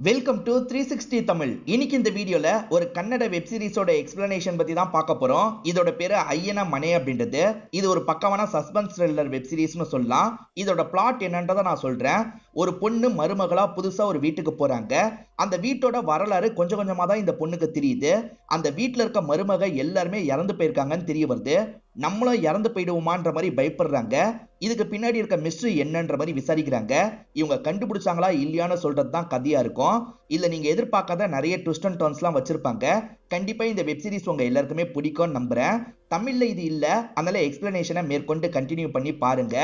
Welcome to 360 Tamil. இன்னைக்கு இந்த வீடியோல ஒரு கன்னட வெப் சீரிஸோட எக்ஸ்பிளனேஷன் பத்தி தான் பார்க்க போறோம். இதோட பேரு ஐயன மனே அப்படின்றது. இது ஒரு பக்கமான சஸ்பென்ஸ் த்ரில்லர் வெப் சீரிஸ்னு சொல்லலாம். இதோட பிளாட் என்னன்றதை நான் சொல்றேன். ஒரு பொண்ணு மருமகளா புதுசா ஒரு வீட்டுக்கு போறாங்க. அந்த வீட்டோட வரலாறு கொஞ்சம் கொஞ்சமா தான் இந்த பொண்ணுக்கு தெரியுது. அந்த வீட்டுல இருக்க மருமக எல்லாருமே இறந்து போயிருக்காங்கன்னு தெரிய வருது. நம்மளும் இறந்து போயிடுவோமான்ற மாதிரி பயப்படுறாங்க. இதுக்கு பின்னாடி இருக்க மிஸ்ட்ரி என்னன்ற மாதிரி விசாரிக்கிறாங்க. இவங்க கண்டுபிடிச்சாங்களா இல்லையான்னு சொல்றது தான் கதையா இருக்கும். இல்ல நீங்க எதிர்பார்க்காத நிறைய ட்விஸ்ட் அண்ட் டர்ன்ஸ்லாம் வச்சிருப்பாங்க. கண்டிப்பா இந்த வெப் சீரிஸ் உங்க எல்லாருக்குமே பிடிக்கும்னு நம்புறேன். தமிழ்ல இது இல்ல, அதனால எக்ஸ்பிளனேஷனை மேற்கொண்டு கண்டினியூ பண்ணி பாருங்க.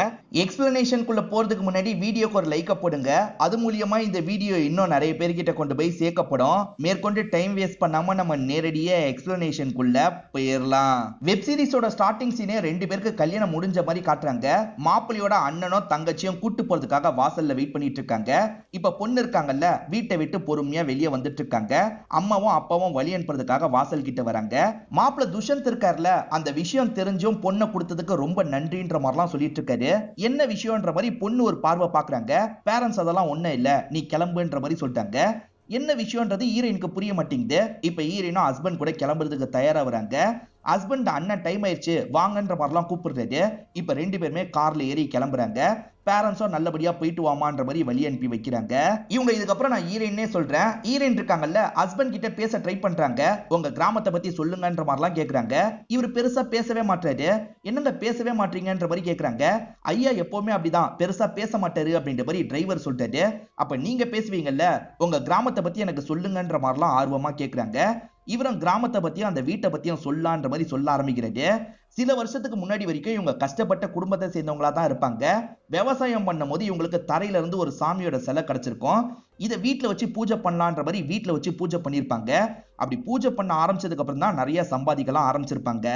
எக்ஸ்பிளனேஷனுக்குள்ள போறதுக்கு முன்னாடி வீடியோக்கு ஒரு லைக்க போடுங்க. அது மூலியமா இந்த வீடியோ இன்னும் நிறைய பேர்கிட்ட கொண்டு போய் சேர்க்கப்படும். மேற்கொண்டு டைம் வேஸ்ட் பண்ணாம நம்ம நேரடியா எக்ஸ்பிளனேஷனுக்குள்ள போயிடலாம். வெப் சீரிஸோட ஸ்டார்டிங் சீனே ரெண்டு பேருக்கு கல்யாணம் முடிஞ்ச மாதிரி காட்டுறாங்க. மாப்பிள்ளையோட அண்ணனும் தங்கச்சியும் கூட்டு போறதுக்காக வாசல்ல வெயிட் பண்ணிட்டு இருக்காங்க. இப்ப பொண்ணு இருக்காங்கல்ல, வீட்டை விட்டு பொறுமையா வெளியே வந்துட்டு இருக்காங்க. அம்மாவும் அப்பாவும் வழி அனுப்புறதுக்காக வாசல் கிட்ட வராங்க. மாப்பிள்ள துஷ்யந்த் இருக்காருல, அந்த விஷயம் தெரிஞ்சும் பொண்ணை கொடுத்ததுக்கு ரொம்ப நன்றின்ற மாதிரிலாம் சொல்லிட்டு இருக்காரு. என்ன விஷயம்ன்ற மாதிரி பொண்ணு ஒரு பார்வை பாக்குறாங்க. பேரண்ட்ஸ் அதெல்லாம் ஒண்ணும் இல்ல, நீ கிளம்புன்ற மாதிரி சொல்லிட்டாங்க. என்ன விஷயம்ன்றது ஹீரோயினுக்கு புரிய மாட்டேங்குது. இப்ப ஹீரோயினும் ஹஸ்பண்ட் கூட கிளம்புறதுக்கு தயாரா வராங்க. ஹஸ்பண்ட் அண்ணன் டைம் ஆயிடுச்சு வாங்கன்ற மாதிரிலாம் கூப்பிடுறாரு. இப்ப ரெண்டு பேருமே கார்ல ஏறி கிளம்புறாங்க. பேரண்ட்ஸும் நல்லபடியா போயிட்டு வாமான்ற மாதிரி வழி அனுப்பி வைக்கிறாங்க. இவங்க இதுக்கப்புறம் நான் ஹீரோயினே சொல்றேன். ஹீரோயின் இருக்காங்கல்ல, ஹஸ்பண்ட் கிட்ட பேச ட்ரை பண்றாங்க. உங்க கிராமத்தை பத்தி சொல்லுங்கன்ற மாதிரிலாம் கேக்குறாங்க. இவர் பெருசா பேசவே மாட்டாரு. என்னங்க பேசவே மாட்டீங்கன்ற மாதிரி கேக்குறாங்க. ஐயா எப்பவுமே அப்படிதான், பெருசா பேச மாட்டாரு அப்படின்ற மாதிரி டிரைவர் சொல்லிட்டாரு. அப்ப நீங்க பேசுவீங்கல்ல, உங்க கிராமத்தை பத்தி எனக்கு சொல்லுங்கன்ற மாதிரிலாம் ஆர்வமா கேக்குறாங்க. இவரும் கிராமத்தை பத்தியும் அந்த வீட்டை பத்தியும் சொல்லான்ற மாதிரி சொல்ல ஆரம்பிக்கிறது. சில வருஷத்துக்கு முன்னாடி வரைக்கும் இவங்க கஷ்டப்பட்ட குடும்பத்தை சேர்ந்தவங்களா தான் இருப்பாங்க. விவசாயம் பண்ணும் போது இவங்களுக்கு தரையில இருந்து ஒரு சாமியோட சிலை கிடைச்சிருக்கும். இதை வீட்டுல வச்சு பூஜை பண்ணலான்ற மாதிரி வீட்டுல வச்சு பூஜை பண்ணிருப்பாங்க. அப்படி பூஜை பண்ண ஆரம்பிச்சதுக்கு அப்புறம் தான் நிறைய சம்பாதிக்கலாம் ஆரம்பிச்சிருப்பாங்க.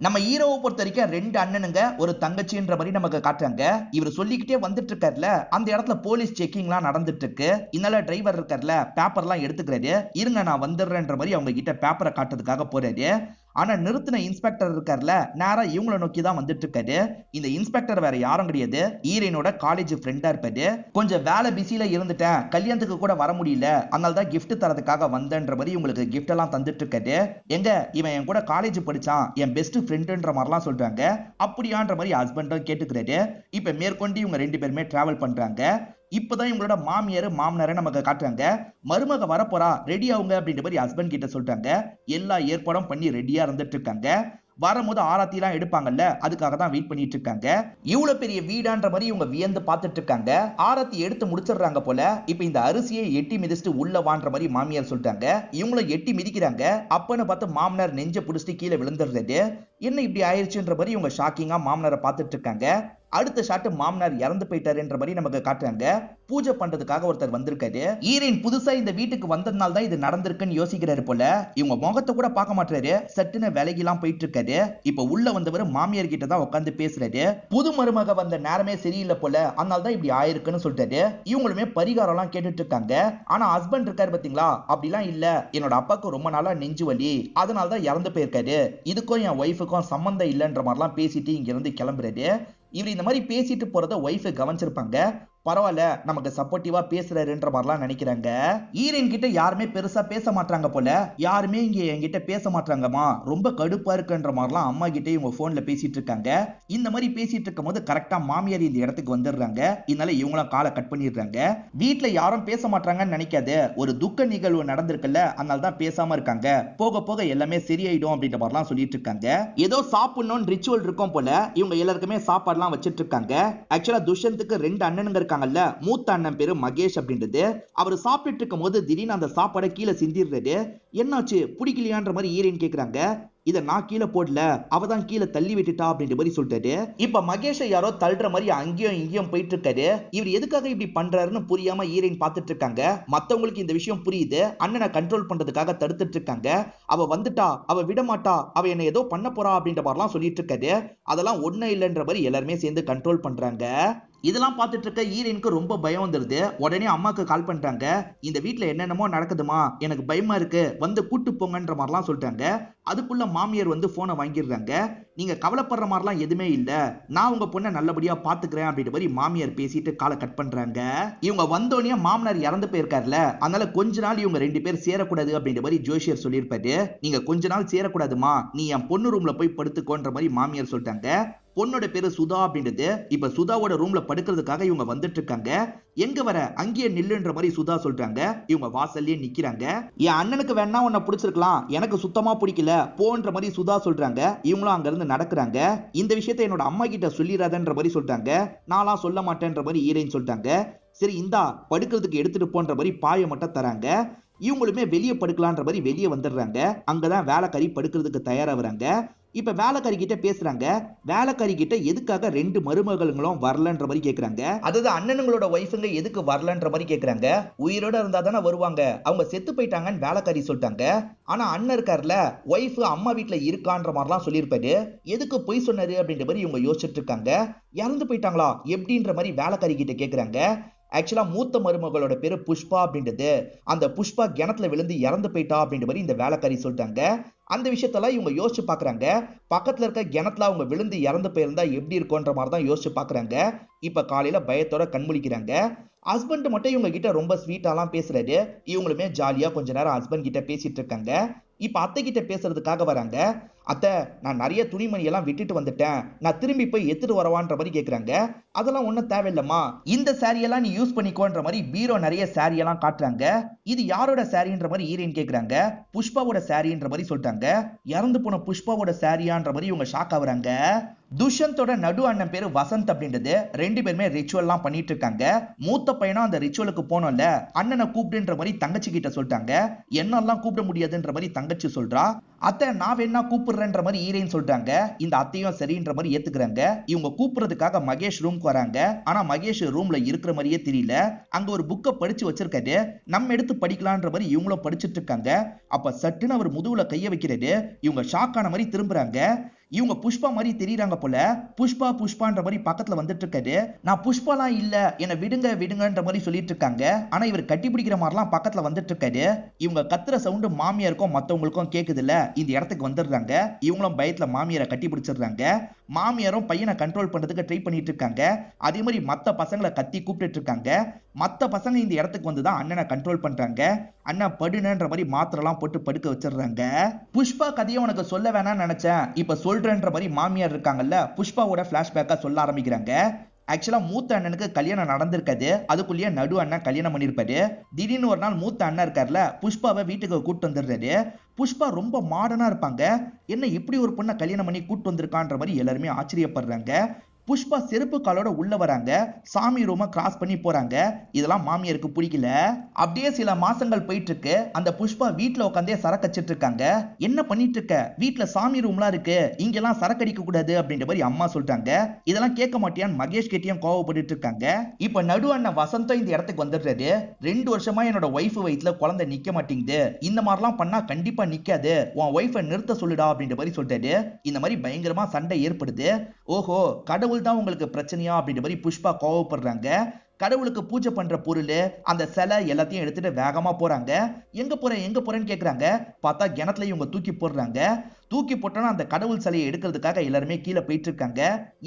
நம்ம ஹீரோவை பொறுத்த வரைக்கும் ரெண்டு அண்ணனுங்க ஒரு தங்கச்சின்ற மாதிரி நமக்கு காட்டுறாங்க. இவர் சொல்லிக்கிட்டே வந்துட்டு இருக்காருல, அந்த இடத்துல போலீஸ் செக்கிங்லாம் நடந்துட்டு இருக்கு. இதனால டிரைவர் இருக்காருல, பேப்பர்லாம் எடுத்துக்கிறாரு. இருங்க நான் வந்துடுறேன்ற மாதிரி அவங்க கிட்ட பேப்பரை காட்டுறதுக்காக போறாரு. ஆனா நிறுத்தின இன்ஸ்பெக்டர் இருக்காருல, நேரா இவங்கள நோக்கி தான் வந்துட்டு இருக்காரு. இந்த இன்ஸ்பெக்டர் வேற யாரும் கிடையாது, ஹீரோயினோட காலேஜ் ஃப்ரெண்டா இருப்பாரு. கொஞ்சம் வேலை பிஸியில இருந்துட்டேன், கல்யாணத்துக்கு கூட வர முடியல, அதனால தான் கிஃப்ட் தரதுக்காக வந்தேன்ற மாதிரி உங்களுக்கு கிஃப்ட் எல்லாம் தந்துட்டு இருக்காரு. எங்க இவன் என் கூட காலேஜ் படிச்சான், என் பெஸ்ட் ஃப்ரெண்டுன்ற மாதிரிலாம் சொல்றாங்க. அப்படியான்ற மாதிரி ஹஸ்பண்டும் கேட்டுக்கிறாரு. இப்ப மேற்கொண்டு இவங்க ரெண்டு பேருமே டிராவல் பண்றாங்க. இப்பதான் இவங்களோட மாமியார் மாமனாரை நமக்கு காட்டுறாங்க. மருமக வரப்போறா, ரெடி ஆகுங்க அப்படின்ற மாதிரி ஹஸ்பண்ட் கிட்ட சொல்றாங்க. எல்லா ஏற்பாடும் பண்ணி ரெடியா இருந்துட்டு இருக்காங்க. வரும்போது ஆராத்திலாம் எடுப்பாங்கல்ல, அதுக்காக தான் வெயிட் பண்ணிட்டு இருக்காங்க. இவ்வளவு பெரிய வீடான்ற மாதிரி இவங்க வியந்து பார்த்துட்டு இருக்காங்க. ஆராத்தி எடுத்து முடிச்சிடுறாங்க போல. இப்ப இந்த அரிசியை எட்டி மிதிச்சுட்டு உள்ள வான்ற மாதிரி மாமியார் சொல்லிட்டாங்க. இவங்களும் எட்டி மிதிக்கிறாங்க. அப்பன்னு பார்த்து மாமனார் நெஞ்ச புடிச்சிட்டு கீழே விழுந்துடுறது. என்ன இப்படி ஆயிடுச்சுன்ற மாதிரி இவங்க ஷாக்கிங்கா மாமனாரை பார்த்துட்டு இருக்காங்க. அடுத்த ஷாட் மாமனார் இறந்து போயிட்டாருன்ற மாதிரி நமக்கு காட்டுறாங்க. பூஜை பண்றதுக்காக ஒருத்தர் வந்திருக்காரு. ஹீரோயின் புதுசா இந்த வீட்டுக்கு வந்ததுனால தான் இது நடந்திருக்குன்னு யோசிக்கிறாரு போல. இவங்க முகத்தை கூட பார்க்க மாட்டாரு, சட்டுன்னு விலகிலாம் போயிட்டு இருக்காரு. இப்ப உள்ள வந்தவர் மாமியார் கிட்ட தான் உட்காந்து பேசுறாரு. புது மருமக வந்த நேரமே சரியில்லை போல, அதனால தான் இப்படி ஆயிருக்குன்னு சொல்லிட்டாரு. இவங்களுமே பரிகாரம் எல்லாம் கேட்டுட்டு இருக்காங்க. ஆனா ஹஸ்பண்ட் இருக்காரு பாத்தீங்களா, அப்படிலாம் இல்ல, என்னோட அப்பாவுக்கு ரொம்ப நாளா நெஞ்சு வலி, அதனால தான் இறந்து போயிருக்காரு, இதுக்கும் என் ஒய்ஃபுக்கும் சம்பந்தம் இல்லைன்ற மாதிரிலாம் பேசிட்டு இங்க இருந்து கிளம்புறாரு. இவர் இந்த மாதிரி பேசிட்டு போறத ஒய்ஃப் கவனிச்சிருப்பாங்க. பரவாயில்ல, நமக்கு சப்போர்ட்டிவா பேசுறாருன்ற மாதிரிலாம் நினைக்கிறாங்க. ஹீரோயின் கிட்ட யாருமே பெருசா பேச மாட்டாங்க போல. யாருமே இங்க என்கிட்ட பேச மாட்டாங்கம்மா, ரொம்ப கடுப்பா இருக்குன்ற மாதிரிலாம் அம்மா கிட்ட இவங்க போன்ல பேசிட்டு இருக்காங்க. இந்த மாதிரி பேசிட்டு இருக்கும் போது கரெக்டா மாமியார் இந்த இடத்துக்கு வந்துடுறாங்க. இதனால இவங்களும் காலை கட் பண்ணிடுறாங்க. வீட்டுல யாரும் பேச மாட்டாங்கன்னு நினைக்காது, ஒரு துக்க நிகழ்வு நடந்திருக்குல்ல, அதனால தான் பேசாம இருக்காங்க, போக போக எல்லாமே சரியாயிடும் அப்படின்ற மாதிரிலாம் சொல்லிட்டு இருக்காங்க. ஏதோ சாப்பிடணும்னு ரிச்சுவல் இருக்கும் போல. இவங்க எல்லாருக்குமே சாப்பாடுலாம் வச்சிட்டு இருக்காங்க. ஆக்சுவலா துஷ்யந்துக்கு ரெண்டு அண்ணனுங்க இருக்காங்கல்ல, மூத்த அண்ணன் பேரு மகேஷ் அப்படின்றது. அவர் சாப்பிட்டு இருக்கும் போது திடீர்னு அந்த சாப்பாடை கீழே சிந்திடுறாரு. என்னாச்சு பிடிக்கலையான்ற மாதிரி ஹீரோயின் கேக்குறாங்க. இதை நான் கீழே போடல, அவதான் கீழே தள்ளி விட்டுட்டா அப்படின்ற மாதிரி சொல்லிட்டாரு. இப்ப மகேஷை யாரோ தள்ளுற மாதிரி அங்கேயும் இங்கேயும் போயிட்டு இருக்காரு. இவர் எதுக்காக இப்படி பண்றாருன்னு புரியாம ஹீரோயின் பார்த்துட்டு இருக்காங்க. மத்தவங்களுக்கு இந்த விஷயம் புரியுது. அண்ணனை கண்ட்ரோல் பண்றதுக்காக தடுத்துட்டு இருக்காங்க. அவ வந்துட்டா, அவ விட மாட்டா, அவ என்ன ஏதோ பண்ண போறா அப்படின்ற மாதிரிலாம் சொல்லிட்டு இருக்காரு. அதெல்லாம் ஒண்ணு இல்லைன்ற மாதிரி எல்லாருமே சேர்ந்து கண்ட்ரோல் பண்றாங்க. இதெல்லாம் பார்த்துட்டு இருக்க ஹீரோயினுக்கு ரொம்ப பயம் வந்துருது. உடனே அம்மாக்கு கால் பண்றாங்க. இந்த வீட்டுல என்னென்னமோ நடக்குதுமா, எனக்கு பயமா இருக்கு, வந்து கூட்டு போங்கன்ற மாதிரிலாம் சொல்றாங்க. அதுக்குள்ள மாமியார் வந்து போனை வாங்கிடுறாங்க. நீங்க கவலைப்படுற மாதிரிலாம் எதுவுமே இல்ல, நான் உங்க பொண்ணை நல்லபடியா பாத்துக்கிறேன் அப்படின்ற மாதிரி மாமியார் பேசிட்டு காலை கட் பண்றாங்க. இவங்க வந்தோடனே மாமனார் இறந்து போயிருக்காருல, அதனால கொஞ்ச நாள் இவங்க 2 பேர் சேரக்கூடாது அப்படின்ற மாதிரி ஜோசியர் சொல்லியிருப்பாரு. நீங்க கொஞ்ச நாள் சேரக்கூடாதுமா, நீ என் பொண்ணு ரூம்ல போய் படுத்துக்கோன்ற மாதிரி மாமியார் சொல்லிட்டாங்க. பொண்ணோட பேரு சுதா அப்படின்றது. இப்ப சுதாவோட ரூம்ல படுக்கிறதுக்காக இவங்க வந்துட்டு இருக்காங்க. எங்க வர, அங்கேயே நில்லுன்ற மாதிரி சுதா சொல்றாங்க. இவங்க வாசல்லயே நிக்கிறாங்க. என் அண்ணனுக்கு வேணா உன்னை பிடிச்சிருக்கலாம், எனக்கு சுத்தமா பிடிக்கல போன்ற மாதிரி சுதா சொல்றாங்க. இவங்களும் அங்க இருந்து நடக்கிறாங்க. இந்த விஷயத்தை என்னோட அம்மா கிட்ட சொல்லிடாதன்ற மாதிரி சொல்றாங்க. நான்லாம் சொல்ல மாட்டேன்ற மாதிரி ஈரேன்னு சொல்லிட்டாங்க. சரி இந்தா படுக்கிறதுக்கு எடுத்துட்டு போன்ற மாதிரி பாயை மட்டும் தராங்க. இவங்களுமே வெளியே படுக்கலான்ற மாதிரி வெளியே வந்துடுறாங்க. அங்கதான் வேலைக்காரி படுக்கிறதுக்கு தயாராகிறாங்க. இப்ப வேலைக்காரி கிட்ட பேசுறாங்க. வேலைக்காரி கிட்ட எதுக்காக 2 மருமகளுங்களும் வரலன்ற மாதிரி கேக்குறாங்க. அதாவது அண்ணனுங்களோட ஒய்ஃபுங்க எதுக்கு வரலன்ற மாதிரி கேக்குறாங்க. உயிரோட இருந்தா தானே வருவாங்க, அவங்க செத்து போயிட்டாங்கன்னு வேலைக்காரி சொல்லிட்டாங்க. ஆனா அண்ணன் இருக்காருல, ஒய்ஃப் அம்மா வீட்டுல இருக்கான்ற மாதிரிலாம் சொல்லியிருப்பாரு. எதுக்கு பொய் சொன்னாரு அப்படின்ற மாதிரி இவங்க யோசிச்சுட்டு இருக்காங்க. இறந்து போயிட்டாங்களா எப்படின்ற மாதிரி வேலைக்காரி கிட்ட கேக்குறாங்க. ஆக்சுவலா மூத்த மருமகளோட பேரு புஷ்பா அப்படின்றது. அந்த புஷ்பா கிணத்துல விழுந்து இறந்து போயிட்டா அப்படின்ற மாதிரி இந்த வேலைக்காரி சொல்லிட்டாங்க. அந்த விஷயத்தெல்லாம் இவங்க யோசிச்சு பாக்குறாங்க. பக்கத்துல இருக்க கிணத்துல அவங்க விழுந்து இறந்து போயிருந்தா எப்படி இருக்கும்ன்ற மாதிரி தான் யோசிச்சு பாக்குறாங்க. இப்ப காலையில பயத்தோட கண்முழிக்கிறாங்க. ஹஸ்பண்ட் மட்டும் இவங்க கிட்ட ரொம்ப ஸ்வீட்டாலாம் பேசுறாரு. இவங்களுமே ஜாலியா கொஞ்ச நேரம் ஹஸ்பண்ட் கிட்ட பேசிட்டு இருக்காங்க. இப்ப அத்தை கிட்ட பேசுறதுக்காக வராங்க. அத்தை, நான் நிறைய துணிமணி எல்லாம் விட்டுட்டு வந்துட்டேன், நான் திரும்பி போய் எடுத்துட்டு வரவான்ற மாதிரி கேக்குறாங்க. அதெல்லாம் ஒண்ணும் தேவையில்லம்மா, இந்த சாரி எல்லாம் நீ யூஸ் பண்ணிக்கோன்ற மாதிரி பீரோ நிறைய சாரி எல்லாம் காட்டுறாங்க. இது யாரோட சாரின்ற மாதிரி ஈரேன் கேக்குறாங்க. புஷ்பாவோட சாரின்ற மாதிரி சொல்லிட்டாங்க. இறந்து போன புஷ்பாவோட சாரியான்ற மாதிரி இவங்க ஷாக் ஆகுறாங்க. துஷ்யந்தோட நடு அண்ணன் பேரு வசந்த் அப்படின்றது. 2 பேருமே ரிச்சுவல் எல்லாம் பண்ணிட்டு இருக்காங்க. மூத்த பையனும் அந்த ரிச்சுவலுக்கு போனோம்ல, அண்ணனை கூப்பிடுன்ற மாதிரி தங்கச்சி கிட்ட சொல்லிட்டாங்க. என்னெல்லாம் கூப்பிட முடியாதுன்ற மாதிரி தங்கச்சி சொல்றா. அத்தை, நான் வேணா கூப்பிடுறேன்ற மாதிரி ஈரேன்னு சொல்றாங்க. இந்த அத்தையும் சரின்ற மாதிரி ஏத்துக்கிறாங்க. இவங்க கூப்பிடுறதுக்காக மகேஷ் ரூம்க்கு வராங்க. ஆனா மகேஷ் ரூம்ல இருக்கிற மாதிரியே தெரியல. அங்க ஒரு புக்கை படிச்சு வச்சிருக்காரு. நம்ம எடுத்து படிக்கலான்ற மாதிரி இவங்களும் படிச்சுட்டு இருக்காங்க. அப்ப சட்டுன்னு அவர் முதுகுல கைய வைக்கிறாரு. இவங்க ஷாக் ஆன மாதிரி திரும்புறாங்க. இவங்க புஷ்பா மாதிரி தெரியறாங்க போல. புஷ்பா புஷ்பான்ற மாதிரி பக்கத்துல வந்துட்டு இருக்காரு. நான் புஷ்பாலாம் இல்ல, என்ன விடுங்க விடுங்கன்ற மாதிரி சொல்லிட்டு இருக்காங்க. ஆனா இவர் கட்டி பிடிக்கிற மாதிரிலாம் பக்கத்துல வந்துட்டு இருக்காரு. இவங்க கத்துற சவுண்ட் மாமியாருக்கும் மத்தவங்களுக்கும் கேக்குது இல்ல, இந்த இடத்துக்கு வந்துடுறாங்க. இவங்களும் பயத்துல மாமியாரை கட்டி பிடிச்சிடுறாங்க. மாமியாரும் பையனை கண்ட்ரோல் பண்றதுக்கு ட்ரை பண்ணிட்டு இருக்காங்க. அதே மாதிரி மத்த பசங்களை கத்தி கூப்பிட்டு இருக்காங்க. மத்த பசங்க இந்த இடத்துக்கு வந்துதான் அண்ணனை கண்ட்ரோல் பண்றாங்க. அண்ணன் படுனன்ற மாதிரி மாத்திரலாம் போட்டு படுக்க வச்சிடுறாங்க. புஷ்பா கதையை உனக்கு சொல்ல வேணாம்னு நினைச்சேன், இப்ப சொல்றேன்ற மாதிரி மாமியார் இருக்காங்கல்ல, புஷ்பாவோட பிளாஷ்பேக்கா சொல்ல ஆரம்பிக்கிறாங்க. ஆக்சுவலா மூத்த அண்ணனுக்கு கல்யாணம் நடந்திருக்காது. அதுக்குள்ளேயே நடு அண்ணன் கல்யாணம் பண்ணிருப்பாரு. திடீர்னு ஒரு நாள் மூத்த அண்ணன் இருக்காருல, புஷ்பாவை வீட்டுக்கு கூட்டு வந்துடுறாரு. புஷ்பா ரொம்ப மாடர்னா இருப்பாங்க. என்ன இப்படி ஒரு பொண்ணை கல்யாணம் பண்ணி கூட்டு வந்திருக்கான்ற மாதிரி எல்லாருமே ஆச்சரியப்படுறாங்க. புஷ்பா செருப்பு காலோட உள்ள வராங்க. சாமி ரூமை கிராஸ் பண்ணி போறாங்க. இதெல்லாம் மாமியாருக்கு பிடிக்கல. அப்படியே சில மாசங்கள் போயிட்டு இருக்கு. அந்த புஷ்பா வீட்டுல உட்காந்தே சரக்கு அடிச்சிட்டு இருக்காங்க. என்ன பண்ணிட்டு இருக்க, வீட்டுல சாமி ரூம்லாம் இருக்கு, இங்கெல்லாம் சரக்கு அடிக்க கூடாது அப்படின்ற மாதிரி அம்மா சொல்லிட்டாங்க. இதெல்லாம் கேட்க மாட்டியான்னு மகேஷ் கிட்டயும் கோவப்பட்டு இருக்காங்க. இப்ப நடு அண்ணன் வசந்தம் இந்த இடத்துக்கு வந்துடுறாரு. 2 வருஷமா என்னோட ஒய்ஃப் வயிற்றுல குழந்தை நிக்க மாட்டேங்குது, இந்த மாதிரிலாம் பண்ணா கண்டிப்பா நிக்காது, உன் ஒய்ஃபை நிறுத்த சொல்லுடா அப்படின்ற மாதிரி சொல்லிட்டாரு. இந்த மாதிரி பயங்கரமா சண்டை ஏற்படுது. ஓஹோ, கடவுள் தான் உங்களுக்கு பிரச்சனையா அப்படின்ற மாதிரி புஷ்பா கோவப்படுறாங்க. கடவுளுக்கு பூஜை பண்ற பொருள், அந்த சிலை எல்லாத்தையும் எடுத்துட்டு வேகமா போறாங்க. எங்க போறேன்னு கேக்குறாங்க. பார்த்தா கிணத்துல இவங்க தூக்கி போடுறாங்க. தூக்கி போட்டோன்னா அந்த கடவுள் சிலையை எடுக்கிறதுக்காக எல்லாருமே கீழே போயிட்டு இருக்காங்க.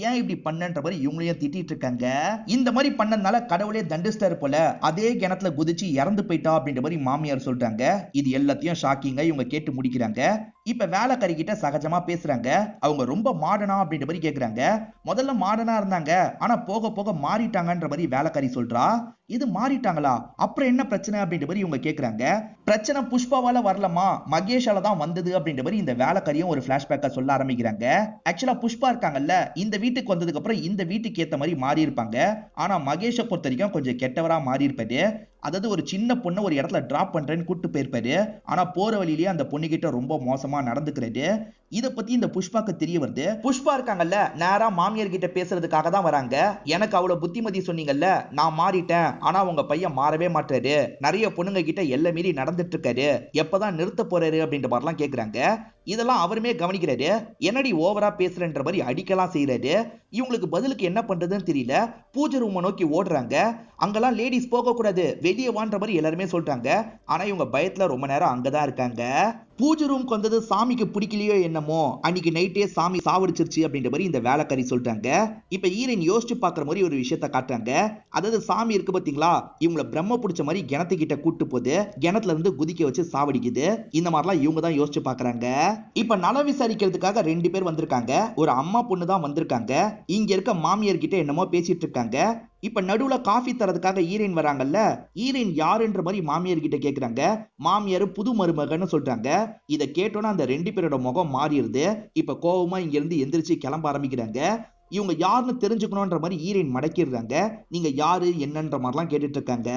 ஏன் இப்படி பண்ணன்ற மாதிரி இவங்களையும் திட்டிட்டு இருக்காங்க. இந்த மாதிரி பண்ணதுனால கடவுளே தண்டிஸ்டார் போல, அதே கிணத்துல குதிச்சு இறந்து போயிட்டா அப்படின்ற மாதிரி மாமியார் சொல்றாங்க. இது எல்லாத்தையும் ஷாக்கிங்கா இவங்க கேட்டு முடிக்கிறாங்க. இப்ப வேலைக்காரி கிட்ட சகஜமா பேசுறாங்க. அவங்க ரொம்ப மாடர்னா அப்படின்ற மாதிரி கேக்குறாங்க. முதல்ல மாடர்னா இருந்தாங்க, ஆனா போக போக மாறிட்டாங்கன்ற மாதிரி வேலைக்காரி சொல்றா. இது மாறிட்டாங்களா, அப்புறம் என்ன பிரச்சனை அப்படின்ற மாதிரி இவங்க கேக்குறாங்க. பிரச்சனை புஷ்பாவால வரலமா, மகேஷால தான் வந்தது அப்படின்ற மாதிரி இந்த வேலைக்காரியும் ஒரு பிளாஷ்பேக்கா சொல்ல ஆரம்பிக்கிறாங்க. ஆக்சுவலா புஷ்பா இருக்காங்கல்ல, இந்த வீட்டுக்கு வந்ததுக்கு அப்புறம் இந்த வீட்டுக்கு ஏத்த மாதிரி மாறி இருப்பாங்க. ஆனா மகேஷை பொறுத்த வரைக்கும் கொஞ்சம் கெட்டவரா மாறி இருப்பாரு. அதாவது ஒரு சின்ன பொண்ணை ஒரு இடத்துல டிராப் பண்றேன்னு கூட்டு போயிருப்பாரு. ஆனா போற வழியிலேயே அந்த பொண்ணுகிட்ட ரொம்ப மோசமா நடந்துக்கிறாரு. இத பத்தி இந்த புஷ்பாக்கு தெரிய வருது. புஷ்பா இருக்காங்கல்ல, நேரா மாமியார் கிட்ட பேசுறதுக்காக தான் வராங்க. எனக்கு அவ்வளவு புத்திமதி சொன்னீங்கல்ல, நான் மாறிட்டேன், ஆனா உங்க பையன் மாறவே மாட்டாரு, நிறைய பொண்ணுங்க கிட்ட எல்லை மீறி நடந்துட்டு இருக்காரு, எப்பதான் நிறுத்த போறாரு அப்படின்ற மாதிரிலாம் கேக்குறாங்க. இதெல்லாம் அவருமே கவனிக்கிறாரு. என்னடி ஓவரா பேசுறன்ற மாதிரி அடிக்கலாம் செய்யறாரு. இவங்களுக்கு பதிலுக்கு என்ன பண்றதுன்னு தெரியல. பூஜை ரூமை நோக்கி ஓடுறாங்க. அங்கெல்லாம் லேடிஸ் போக கூடாது, வெளியே வான்ற மாதிரி எல்லாருமே சொல்றாங்க. ஆனா இவங்க பயத்துல ரொம்ப நேரம் அங்கதான் இருக்காங்க. பூஜை ரூம்க்கு வந்தது சாமிக்கு பிடிக்கலையோ என்னமோ, அன்னைக்கு நைட்டே சாமி சாவடிச்சிருச்சு அப்படின்ற மாதிரி இந்த வேலைக்காரி சொல்றாங்க. இப்ப ஹீரோயின் யோசிச்சு பாக்குற மாதிரி ஒரு விஷயத்த காட்டுறாங்க. அதாவது சாமி இருக்கு பாத்தீங்களா, இவங்களை பிரம்ம பிடிச்ச மாதிரி கிணத்துக்கிட்ட கூட்டு போது கிணத்துல இருந்து குதிக்க வச்சு சாவடிக்குது. இந்த மாதிரிலாம் இவங்க தான் யோசிச்சு பாக்குறாங்க. இப்ப நல விசாரிக்கிறதுக்காக 2 பேர் வந்திருக்காங்க. ஒரு அம்மா பொண்ணு தான் வந்திருக்காங்க. இங்க இருக்க மாமியார் கிட்ட என்னமோ பேசிட்டு இருக்காங்க. இப்ப நடுவுல காஃபி தரதுக்காக ஹீரோயின் வராங்கல்ல, ஹீரோயின் யாருன்ற மாதிரி மாமியார் கிட்ட கேக்குறாங்க. மாமியார் புது மருமகன்னு சொல்றாங்க. இத கேட்டோன்னா அந்த 2 பேரோட முகம் மாறிடுது. இப்ப கோவமா இங்க இருந்து எந்திரிச்சு கிளம்ப ஆரம்பிக்கிறாங்க. இவங்க யாருன்னு தெரிஞ்சுக்கணும்ன்ற மாதிரி ஹீரோயின் மடக்கிடுறாங்க. நீங்க யாரு என்னன்ற மாதிரிலாம் கேட்டுட்டு இருக்காங்க.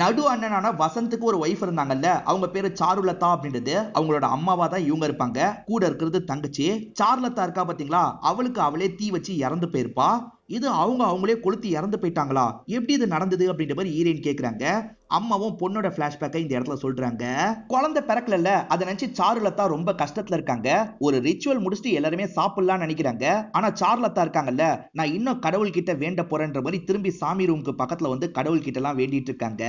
நடு அண்ணனான வசந்துக்கு ஒரு ஒய்ஃப் இருந்தாங்கல்ல, அவங்க பேரு சாருலதா அப்படின்றது. அவங்களோட அம்மாவா தான் இவங்க இருப்பாங்க. கூட இருக்கிறது தங்கச்சி. சாருலதா இருக்கா பாத்தீங்களா, அவளுக்கு அவளே தீ வச்சு இறந்து போயிருப்பா. இது அவங்களே கொளுத்தி இறந்து போயிட்டாங்களா, எப்படி இது நடந்தது அப்படின்ற மாதிரி ஹீரோயின் கேக்குறாங்க. அம்மாவும் பொண்ணோட பிளாஷ்பேக்கை இந்த இடத்துல சொல்றாங்க. குழந்தை பிறக்கல, அதை நினைச்சு சாருலதா ரொம்ப கஷ்டத்துல இருக்காங்க. ஒரு ரிச்சுவல் முடிச்சுட்டு எல்லாருமே சாப்பிடலாம்னு நினைக்கிறாங்க. ஆனா சாருலதா இருக்காங்கல்ல, நான் இன்னும் கடவுள் கிட்ட வேண்ட போறேன்ற மாதிரி திரும்பி சாமி ரூமுக்கு பக்கத்துல வந்து கடவுள் கிட்ட எல்லாம் வேண்டிட்டு இருக்காங்க.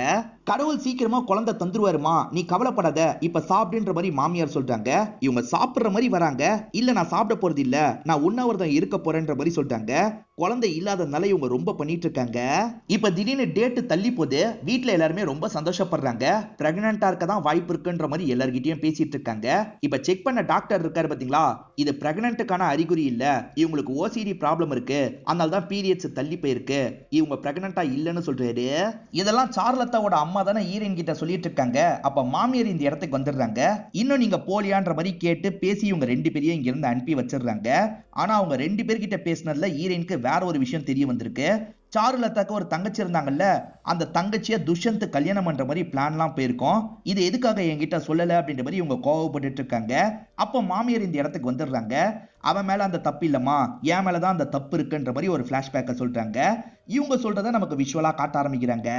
கடவுள் சீக்கிரமா குழந்தை தந்துருவாருமா, நீ கவலைப்படாத, இப்ப சாப்பிடுன்ற மாதிரி மாமியார் சொல்றாங்க. இவங்க சாப்பிடுற மாதிரி வராங்க. இல்ல நான் சாப்பிட போறது இல்ல, நான் உண்ணாவிரதம் இருக்க போறேன்ற மாதிரி சொல்றாங்க. குழந்தை இல்லாதனால இவங்க ரொம்ப பண்ணிட்டு இருக்காங்க. இப்ப திடீர்னு டேட் தள்ளி போது வீட்டுல எல்லாருமே ரொம்ப சந்தோஷப்படுறாங்க. பிரெக்னன்ட்டா இருக்க தான் வாய்ப்பு இருக்குன்ற மாதிரி எல்லார்கிட்டயும் பேசிட்டு இருக்காங்க. இப்ப செக் பண்ண டாக்டர் இருக்காரு பாத்தீங்களா, இது பிரெக்னன்ட்டுக்கான அறிகுறி இல்ல, இவங்களுக்கு ஓசிடி ப்ராப்ளம் இருக்கு, அதனால தான் பீரியட்ஸ் தள்ளி போயிருக்கு, இவங்க பிரெக்னன்ட்டா இல்லன்னு சொல்றாரு. இதெல்லாம் சார்லத்தாவோட அம்மா தானே ஹீரோயின் கிட்ட சொல்லிட்டு இருக்காங்க. அப்ப மாமியார் இந்த இடத்துக்கு வந்துடுறாங்க. இன்னும் நீங்க போலியான்ற மாதிரி கேட்டு பேசி இவங்க 2 பேரையும் இங்க இருந்து அனுப்பி வச்சிடுறாங்க. ஆனா அவங்க 2 பேர்கிட்ட பேசினதுல ஹீரோயினுக்கு வேற ஒரு விஷயம் தெரிய வந்திருக்கு. சாருலதாக்கு ஒரு தங்கச்சி இருந்தாங்கல்ல, அந்த தங்கச்சியை துஷ்யந்த் கல்யாணம் பண்ற மாதிரி பிளான்லாம் போயிருக்கோம். இது எதுக்காக என்கிட்ட சொல்லல அப்படின்ற மாதிரி இவங்க கோவப்பட்டு இருக்காங்க. அப்போ மாமியார் இந்த இடத்துக்கு வந்துடுறாங்க. அவன் மேல அந்த தப்பு இல்லம்மா, என் மேலதான் அந்த தப்பு இருக்குன்ற மாதிரி ஒரு பிளாஷ்பேக்க சொல்றாங்க. இவங்க சொல்றதை நமக்கு விஷுவலா காட்ட ஆரம்பிக்கிறாங்க.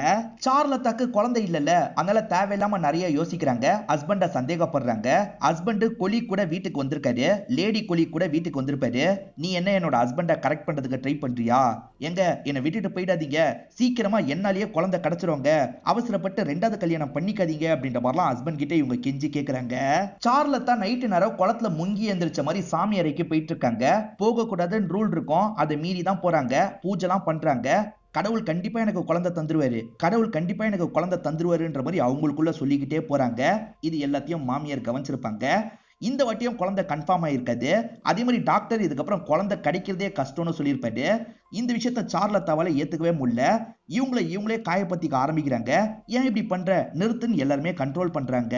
சார்லத்தாக்கு குழந்தை இல்லல, அதனால தேவையில்லாம நிறைய யோசிக்கிறாங்க. ஹஸ்பண்ட சந்தேகப்படுறாங்க. ஹஸ்பண்ட் கொலி கூட வீட்டுக்கு வந்திருக்காரு, லேடி கொலி கூட வீட்டுக்கு வந்திருப்பாரு. நீ என்ன என்னோட ஹஸ்பண்ட கரெக்ட் பண்றதுக்கு ட்ரை பண்றியா? எங்க என்னை விட்டுட்டு போயிடாதீங்க, சீக்கிரமா என்னாலேயே குழந்தை கிடைச்சிருவாங்க, அவசரப்பட்டு 2வது கல்யாணம் பண்ணிக்காதீங்க அப்படின்ற மாதிரிலாம் ஹஸ்பண்ட் கிட்ட இவங்க கெஞ்சி கேக்குறாங்க. சார்லத்தா நைட்டு நேரம் குளத்துல முங்கி எந்திரிச்ச மாதிரி சாமி அறைக்கு போயிட்டு இருக்காங்க. போக கூடாதுன்னு ரூல் இருக்கும், அதை மீறி தான் போறாங்க. பூஜைலாம் பண்றாங்க. கடவுள் கண்டிப்பா எனக்கு குழந்தை தந்துருவாரு, கடவுள் கண்டிப்பா எனக்கு குழந்தை தந்துருவாருன்ற மாதிரி அவங்களுக்குள்ள சொல்லிக்கிட்டே போறாங்க. இது எல்லாத்தையும் மாமியார் கவனிச்சிருப்பாங்க. இந்த வாட்டியும் குழந்தை கன்ஃபார்ம் ஆயிருக்காது. அதே மாதிரி டாக்டர் இதுக்கப்புறம் குழந்தை கிடைக்கிறதே கஷ்டம்னு சொல்லியிருப்பாரு. இந்த விஷயத்த சார்லத்தாவால ஏத்துக்கவே முடியல. இவங்களே காயப்படுத்திக்க ஆரம்பிக்கிறாங்க. ஏன் இப்படி பண்ற, நிறுத்துன்னு எல்லாருமே கண்ட்ரோல் பண்றாங்க.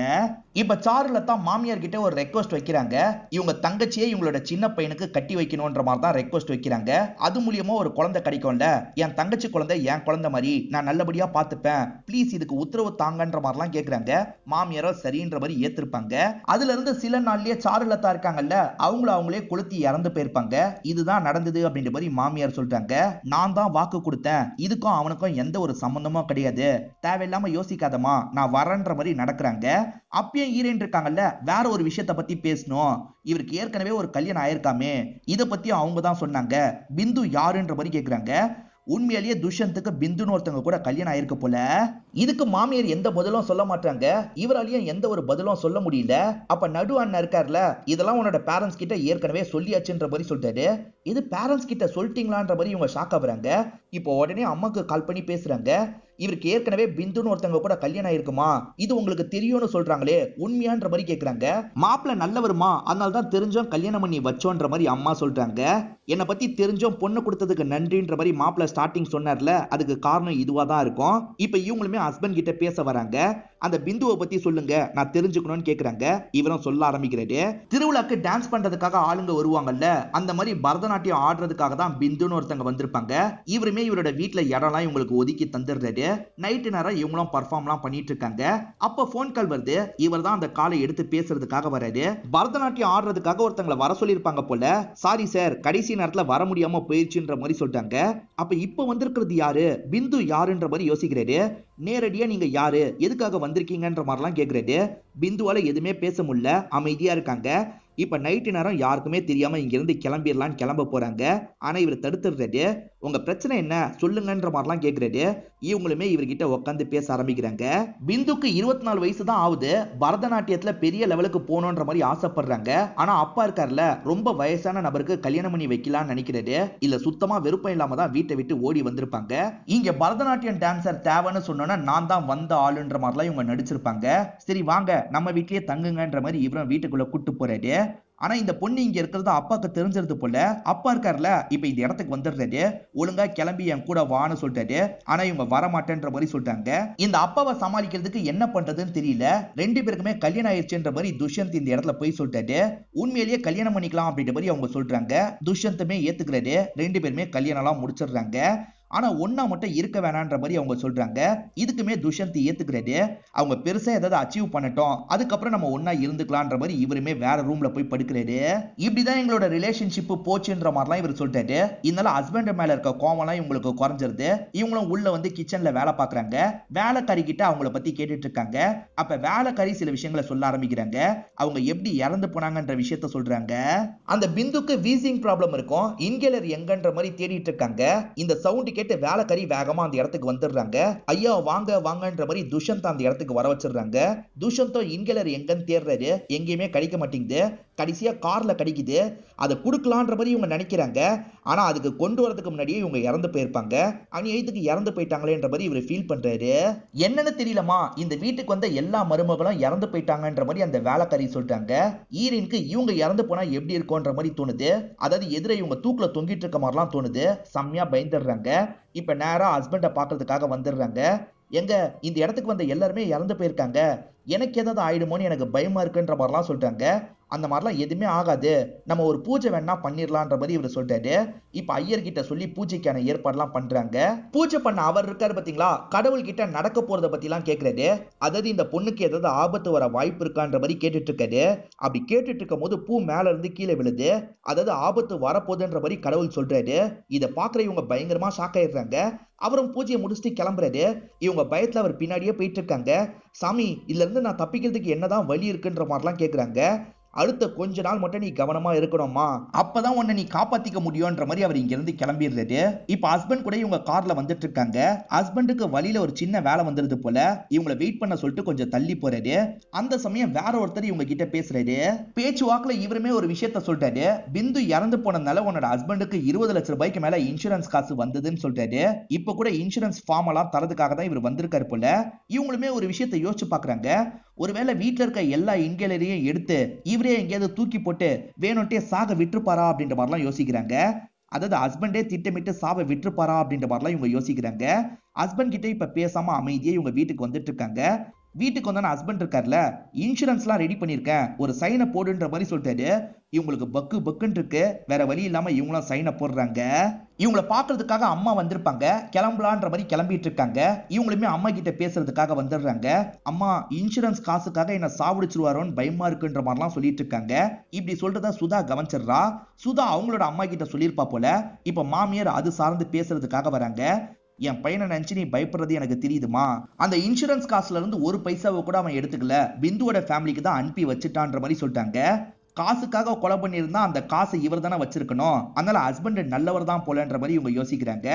இப்ப சார்லத்தா மாமியார் கிட்ட ஒரு ரெக்வஸ்ட் வைக்கிறாங்க. இவங்க தங்கச்சியே இவங்களோட சின்ன பையனுக்கு கட்டி வைக்கணும்ன்ற மாதிரி தான் ரெக்வஸ்ட் வைக்கிறாங்க. அது மூலியமா ஒரு குழந்தை கிடைக்கும்ல, என் தங்கச்சி குழந்தை என் குழந்தை மாதிரி நான் நல்லபடியா பாத்துப்பேன், ப்ளீஸ் இதுக்கு உத்தரவு தாங்கன்ற மாதிரிலாம் கேக்குறாங்க. மாமியாரோ சரின்ற மாதிரி ஏத்திருப்பாங்க. அதுல இருந்து சில நாள்லயே சாருலத்தா இருக்காங்கல்ல, அவங்களே கொளுத்தி இறந்து போயிருப்பாங்க. இதுதான் நடந்தது அப்படின்ற மாதிரி மாமியார் சொல்றாங்க. நான் தான் வாக்கு கொடுத்தேன், இதுக்கும் அவனுக்கும் எந்த ஒரு சம்பந்தமும் கிடையாது, தேவையில்லாம யோசிக்காதமா, நான் வரேன்ற மாதிரி நடக்கிறாங்க. அப்பயும் ஹீரோயின் இருக்காங்கல்ல, வேற ஒரு விஷயத்தை பத்தி பேசணும், இவருக்கு ஏற்கனவே ஒரு கல்யாணம் ஆயிருக்காமே, இதை பத்தி அவங்க தான் சொன்னாங்க. பிந்து யாருன்ற மாதிரி கேக்குறாங்க. உண்மையிலேயே துஷ்யந்துக்கு பிந்துன்னு ஒருத்தவங்க கூட கல்யாணம் ஆயிருக்கு போல. இதுக்கு மாமியார் எந்த பதிலும் சொல்ல மாட்டாங்க. இவராலையும் எந்த ஒரு பதிலும் சொல்ல முடியல. அப்ப நடு அண்ணன் இருக்காருல, இதெல்லாம் உன்னோட பேரண்ட்ஸ் கிட்ட ஏற்கனவே சொல்லியாச்சுன்ற மாதிரி சொல்றாரு. இது பேரண்ட்ஸ் கிட்ட சொல்லிட்டீங்களான்ற மாதிரி இவங்க ஷாக் ஆகுறாங்க. இப்போ உடனே அம்மாக்கு கால் பண்ணி பேசுறாங்க. இவருக்கு ஏற்கனவே பிந்துன்னு ஒருத்தவங்க கூட கல்யாணம் ஆயிருக்குமா, இது உங்களுக்கு தெரியும்னு சொல்றாங்களே, உண்மையான்ற மாதிரி கேக்குறாங்க. மாப்பிள்ள நல்லவருமா, அதனால தான் தெரிஞ்சோம் கல்யாணம் பண்ணி வச்சோன்ற மாதிரி அம்மா சொல்றாங்க. என்னை பத்தி தெரிஞ்சோம் பொண்ணு கொடுத்ததுக்கு நன்றின்ற மாதிரி மாப்பிள்ள ஸ்டார்டிங் சொன்னார்ல, அதுக்கு காரணம் இதுவா தான் இருக்கும். இப்ப இவங்களுமே ஹஸ்பண்ட் கிட்ட பேச வராங்க. அந்த பிந்துவை பத்தி சொல்லுங்க, நான் தெரிஞ்சுக்கணும்னு கேக்குறாங்க. இவரும் சொல்ல ஆரம்பிக்கிறாரு. திருவிழாக்கு டான்ஸ் பண்றதுக்காக ஆளுங்க வருவாங்கல்ல, அந்த மாதிரி பரதநாட்டியம் ஆடுறதுக்காக தான் பிந்துன்னு ஒருத்தங்க வந்திருப்பாங்க. இவருமே இவரோட வீட்டுல இடம்லாம் இவங்களுக்கு ஒதுக்கி தந்துடுறாரு. நைட்டு நேரம் இவங்களும் பர்ஃபார்ம்லாம் பண்ணிட்டு இருக்காங்க. அப்ப போன் கால் வருது. இவர் தான் அந்த காலை எடுத்து பேசுறதுக்காக வராரு. பரதநாட்டியம் ஆடுறதுக்காக ஒருத்தங்களை வர சொல்லியிருப்பாங்க போல. சாரி சார், கடைசி நேரத்துல வர முடியாம போயிடுச்சுன்ற மாதிரி சொல்றாங்க. அப்ப இப்ப வந்திருக்கிறது யாரு, பிந்து யாருன்ற மாதிரி யோசிக்கிறாரு. நேரடியா நீங்க யாரு, எதுக்காக வந்திருக்கீங்கன்ற மாதிரிலாம் கேக்குறாரு. பிந்துவால எதுவுமே பேச முடியல, அமைதியா இருக்காங்க. இப்ப நைட்டு நேரம் யாருக்குமே தெரியாம இங்க இருந்து கிளம்பிடலான்னு கிளம்ப போறாங்க. ஆனா இவர் தடுத்துடுறாரு. உங்க பிரச்சனை என்ன சொல்லுங்கன்ற மாதிரிலாம் கேக்குறாரு. இவங்களுமே இவர்கிட்ட உட்காந்து பேச ஆரம்பிக்கிறாங்க. பிந்துக்கு 24 வயசு தான் ஆகுது. பரதநாட்டியத்துல பெரிய லெவலுக்கு போகணுன்ற மாதிரி ஆசைப்படுறாங்க. ஆனா அப்பா இருக்கார்ல, ரொம்ப வயசான நபருக்கு கல்யாணம் பண்ணி வைக்கலாம்னு நினைக்கிறாரு. இல்ல சுத்தமா விருப்பம் இல்லாம தான் வீட்டை விட்டு ஓடி வந்திருப்பாங்க. இங்க பரதநாட்டியம் டான்சர் தேவைன்னு சொன்னோன்னா நான் தான் வந்த ஆளுன்ற மாதிரிலாம் இவங்க நடிச்சிருப்பாங்க. சரி வாங்க நம்ம வீட்லயே தங்குங்கன்ற மாதிரி இவரும் வீட்டுக்குள்ள கூட்டு போறாரு. ஆனா இந்த பொண்ணு இங்க இருக்கிறது அப்பாக்கு தெரிஞ்சிருது போல. அப்பா இருக்கார்ல, இப்ப இந்த இடத்துக்கு வந்துடுறாரு. ஒழுங்கா கிளம்பி என் கூட வான்னு சொல்லிட்டாரு. ஆனா இவங்க வர மாட்டேன்ற மாதிரி சொல்லிட்டாங்க. இந்த அப்பாவை சமாளிக்கிறதுக்கு என்ன பண்றதுன்னு தெரியல. ரெண்டு பேருக்குமே கல்யாணம் ஆயிடுச்சுன்ற மாதிரி துஷ்யந்த் இந்த இடத்துல போய் சொல்லிட்டாரு. உண்மையிலேயே கல்யாணம் பண்ணிக்கலாம் அப்படின்ற மாதிரி அவங்க சொல்றாங்க. துஷ்யந்துமே ஏத்துக்கிறாரு. ரெண்டு பேருமே கல்யாணம் எல்லாம் முடிச்சிடுறாங்க. ஆனா ஒன்னா மட்டும் இருக்க வேணான்ற மாதிரி அவங்க சொல்றாங்க. இதுக்குமே துஷ்யந்த் ஏத்துக்கிறாரு. அவங்க பெருசா ஏதாவது அச்சீவ் பண்ணட்டும், அதுக்கப்புறம் நம்ம ஒன்னா இருந்துக்கலாம்ன்ற மாதிரி இவருமே வேற ரூம்ல போய் படுக்கிறாரு. இப்படிதான் எங்களோட ரிலேஷன்ஷிப் போச்சுன்ற மாதிரிலாம் இவர் சொல்றாரு. இதனால ஹஸ்பண்ட் மேல இருக்க கோவம்லாம் இவங்களுக்கு குறைஞ்சிருது. இவங்களும் உள்ள வந்து கிச்சன்ல வேலை பாக்குறாங்க. வேலைக்காரி கிட்ட அவங்கள பத்தி கேட்டுட்டு இருக்காங்க. அப்ப வேலைக்காரி சில விஷயங்களை சொல்ல ஆரம்பிக்கிறாங்க. அவங்க எப்படி இறந்து போனாங்கன்ற விஷயத்த சொல்றாங்க. அந்த பிந்துக்கு வீசிங் ப்ராப்ளம் இருக்கும். இன்ஹேலர் எங்கன்ற மாதிரி தேடிட்டு இருக்காங்க. இந்த சவுண்ட் கேட்டு வேலைக்காரி வேகமா அந்த இடத்துக்கு வந்துடுறாங்க. ஐயா வாங்க வாங்கன்ற மாதிரி துஷ்யந்த் அந்த இடத்துக்கு வர வச்சிடுறாங்க. துஷ்யந்தோ இன்ஹேலர் எங்கன்னு தேடுறாரு. எங்கேயுமே கிடைக்க மாட்டேங்குது. கடைசியா கார்ல கிடைக்குது. அதை கொடுக்கலான்ற மாதிரி இவங்க நினைக்கிறாங்க. ஆனா அதுக்கு கொண்டு வரதுக்கு முன்னாடியே இவங்க இறந்து போயிருப்பாங்க. அநியாயத்துக்கு இறந்து போயிட்டாங்களேன்ற மாதிரி இவர் ஃபீல் பண்றாரு. என்னன்னு தெரியலமா, இந்த வீட்டுக்கு வந்த எல்லா மருமகளும் இறந்து போயிட்டாங்கன்ற மாதிரி அந்த வேலைக்காரி சொல்றாங்க. ஈரினுக்கு இவங்க இறந்து போனா எப்படி இருக்கும்ன்ற மாதிரி தோணுது. அதாவது எதிர இவங்க தூக்குல தொங்கிட்டு இருக்க மாதிரிலாம் தோணுது. செம்மையா பயந்துடுறாங்க. இப்ப நேரா ஹஸ்பண்ட பாக்குறதுக்காக வந்துடுறாங்க. எங்க இந்த இடத்துக்கு வந்த எல்லாருமே இறந்து போயிருக்காங்க, எனக்கு ஏதாவது ஆயிடுமோன்னு எனக்கு பயமா இருக்குன்ற மாதிரிலாம் சொல்றாங்க. அந்த மாதிரிலாம் எதுவுமே ஆகாது, நம்ம ஒரு பூஜை வேணா பண்ணிடலான்ற மாதிரி இவர் சொல்றாரு. இப்ப ஐயர்கிட்ட சொல்லி பூஜைக்கான ஏற்பாடுலாம் பண்றாங்க. பூஜை பண்ண அவர் இருக்காரு பாத்தீங்களா, கடவுள் கிட்ட நடக்க போறத பத்தி எல்லாம் கேட்கிறாரு. அதாவது இந்த பொண்ணுக்கு ஏதாவது ஆபத்து வர வாய்ப்பு இருக்கான்ற மாதிரி கேட்டுட்டு இருக்காரு. அப்படி கேட்டுட்டு இருக்கும் போது பூ மேல இருந்து கீழே விழுது. அதாவது ஆபத்து வரப்போகுதுன்ற மாதிரி கடவுள் சொல்றாரு. இதை பாக்குற இவங்க பயங்கரமா ஷாக் ஆயிடுறாங்க. அவரும் பூஜையை முடிச்சுட்டு கிளம்புறாரு. இவங்க பயத்துல அவர் பின்னாடியே போயிட்டு இருக்காங்க. சாமி இதுல இருந்து நான் தப்பிக்கிறதுக்கு என்னதான் வழி இருக்குன்ற மாதிரிலாம் கேக்குறாங்க. அடுத்த கொஞ்ச நாள் மட்டும் நீ கவனமா இருக்கணுமா, அப்பதான் உன்னை நீ காப்பாத்திக்க முடியும்ன்ற மாதிரி அவர் இங்க இருந்து கிளம்பிடுறாரு. இப்ப ஹஸ்பண்ட் கூட இவங்க கார்ல வந்துட்டு இருக்காங்க. ஹஸ்பண்டுக்கு வழியில ஒரு சின்ன வேலை வந்துருது போல. இவங்களை வெயிட் பண்ண சொல்லிட்டு கொஞ்சம் தள்ளி போறாரு. அந்த சமயம் வேற ஒருத்தர் இவங்க கிட்ட பேசுறாரு. பேச்சு வாக்குல இவருமே ஒரு விஷயத்த சொல்றாரு. பிந்து இறந்து போனதுனால உன்னோட ஹஸ்பண்டுக்கு 20 லட்சம் ரூபாய்க்கு மேல இன்சூரன்ஸ் காசு வந்ததுன்னு சொல்றாரு. இப்ப கூட இன்சூரன்ஸ் ஃபார்ம் எல்லாம் தரதுக்காக தான் இவர் வந்திருக்காரு போல. இவங்களுமே ஒரு விஷயத்த யோசிச்சு பாக்குறாங்க. ஒருவேளை வீட்டுல இருக்க எல்லா இன்ஹேலரையும் எடுத்து இவரே எங்கேயாவது தூக்கி போட்டு வேணும்ட்டே சாக விட்டுருப்பாரா அப்படின்ற மாதிரிலாம் யோசிக்கிறாங்க. அதாவது ஹஸ்பண்டே திட்டமிட்டு சாவை விட்டுருப்பாரா அப்படின்ற மாதிரிலாம் இவங்க யோசிக்கிறாங்க. ஹஸ்பண்ட் கிட்ட இப்ப பேசாம அமைதியே இவங்க வீட்டுக்கு வந்துட்டு இருக்காங்க. வீட்டுக்கு வந்தான ஹஸ்பண்ட் இருக்கார்ல, இன்சூரன்ஸ்லாம் ரெடி பண்ணிருக்கேன், ஒரு சைனை போடுன்ற மாதிரி சொல்லிட்டாரு. இவங்களுக்கு பக்கு பக்குன்னு இருக்கு. வேற வழி இல்லாம இவங்களும் சைனை போடுறாங்க. இவங்களை பாக்குறதுக்காக அம்மா வந்திருப்பாங்க. கிளம்பலான்ற மாதிரி கிளம்பிட்டு இருக்காங்க. இவங்களுமே அம்மா கிட்ட பேசுறதுக்காக வந்துடுறாங்க. அம்மா இன்சூரன்ஸ் காசுக்காக என்ன சாவடிச்சிருவாரோன்னு பயமா இருக்குன்ற மாதிரிலாம் சொல்லிட்டு இருக்காங்க. இப்படி சொல்றத சுதா கவனிச்சிடுறா. சுதா அவங்களோட அம்மா கிட்ட சொல்லியிருப்பா போல. இப்ப மாமியார் அது சார்ந்து பேசுறதுக்காக வராங்க. என் பையனை நினைச்சு நீ பயப்படுறது எனக்கு தெரியுதுமா, அந்த இன்சூரன்ஸ் காசுல இருந்து ஒரு பைசாவை கூட அவன் எடுத்துக்கல, பிந்துவோட ஃபேமிலிக்கு தான் அனுப்பி வச்சுட்டான்ற மாதிரி சொல்லிட்டாங்க. காசுக்காக கொலை பண்ணியிருந்தா அந்த காசை இவர் தானே வச்சிருக்கணும், அதனால ஹஸ்பண்ட் நல்லவர் தான் போலன்ற மாதிரி இவங்க யோசிக்கிறாங்க.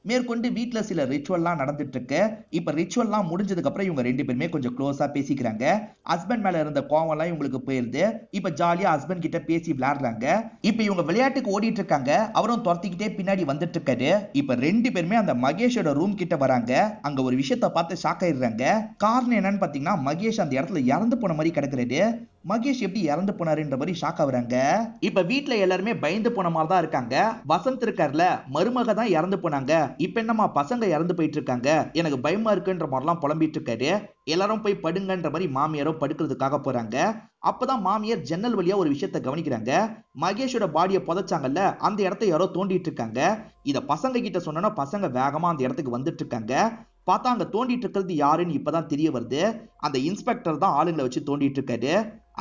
மேற்கொண்டு வீட்டுல சில ரிச்சுவல்லாம் நடந்துட்டு இருக்கு. இப்ப ரிச்சுவல்லாம் முடிஞ்சதுக்கு அப்புறம் இவங்க ரெண்டு பேருமே கொஞ்சம் க்ளோஸா பேசிக்கிறாங்க. ஹஸ்பண்ட் மேல இருந்த கோவம் எல்லாம் இவங்களுக்கு போயிருது. இப்ப ஜாலியா ஹஸ்பண்ட் கிட்ட பேசி விளையாடுறாங்க. இப்ப இவங்க விளையாட்டுக்கு ஓடிட்டு இருக்காங்க. அவரும் துரத்திக்கிட்டே பின்னாடி வந்துட்டு இருக்காரு. இப்ப ரெண்டு பேருமே அந்த மகேஷோட ரூம் கிட்ட வராங்க. அங்க ஒரு விஷயத்த பார்த்து ஷாக் ஆயிடுறாங்க. காரணம் என்னன்னு பாத்தீங்கன்னா, மகேஷ் அந்த இடத்துல இறந்து போன மாதிரி கிடக்குறாரு. மகேஷ் எப்படி இறந்து போனாருன்ற மாதிரி ஷாக் ஆகுறாங்க. இப்ப வீட்டுல எல்லாருமே பயந்து போன மாதிரி தான் இருக்காங்க. வசந்த் இருக்கார்ல, மருமக தான் இறந்து போனாங்க, இப்ப என்னமா பசங்க இறந்து போயிட்டு இருக்காங்க, எனக்கு பயமா இருக்குன்ற மாதிரிலாம் புலம்பிட்டு இருக்காரு. எல்லாரும் போய் படுங்கன்ற மாதிரி மாமியாரோ படுக்கிறதுக்காக போறாங்க. அப்பதான் மாமியார் ஜன்னல் வழியா ஒரு விஷயத்த கவனிக்கிறாங்க. மகேஷோட பாடியை புதைச்சாங்கல்ல, அந்த இடத்த யாரோ தோண்டிட்டு இருக்காங்க. இத பசங்க கிட்ட சொன்னா பசங்க வேகமா அந்த இடத்துக்கு வந்துட்டு இருக்காங்க. பார்த்தா அங்க தோண்டிட்டு இருக்கிறது யாருன்னு இப்பதான் தெரிய வருது. அந்த இன்ஸ்பெக்டர் தான் ஆளுங்களை வச்சு தோண்டிட்டு இருக்காரு.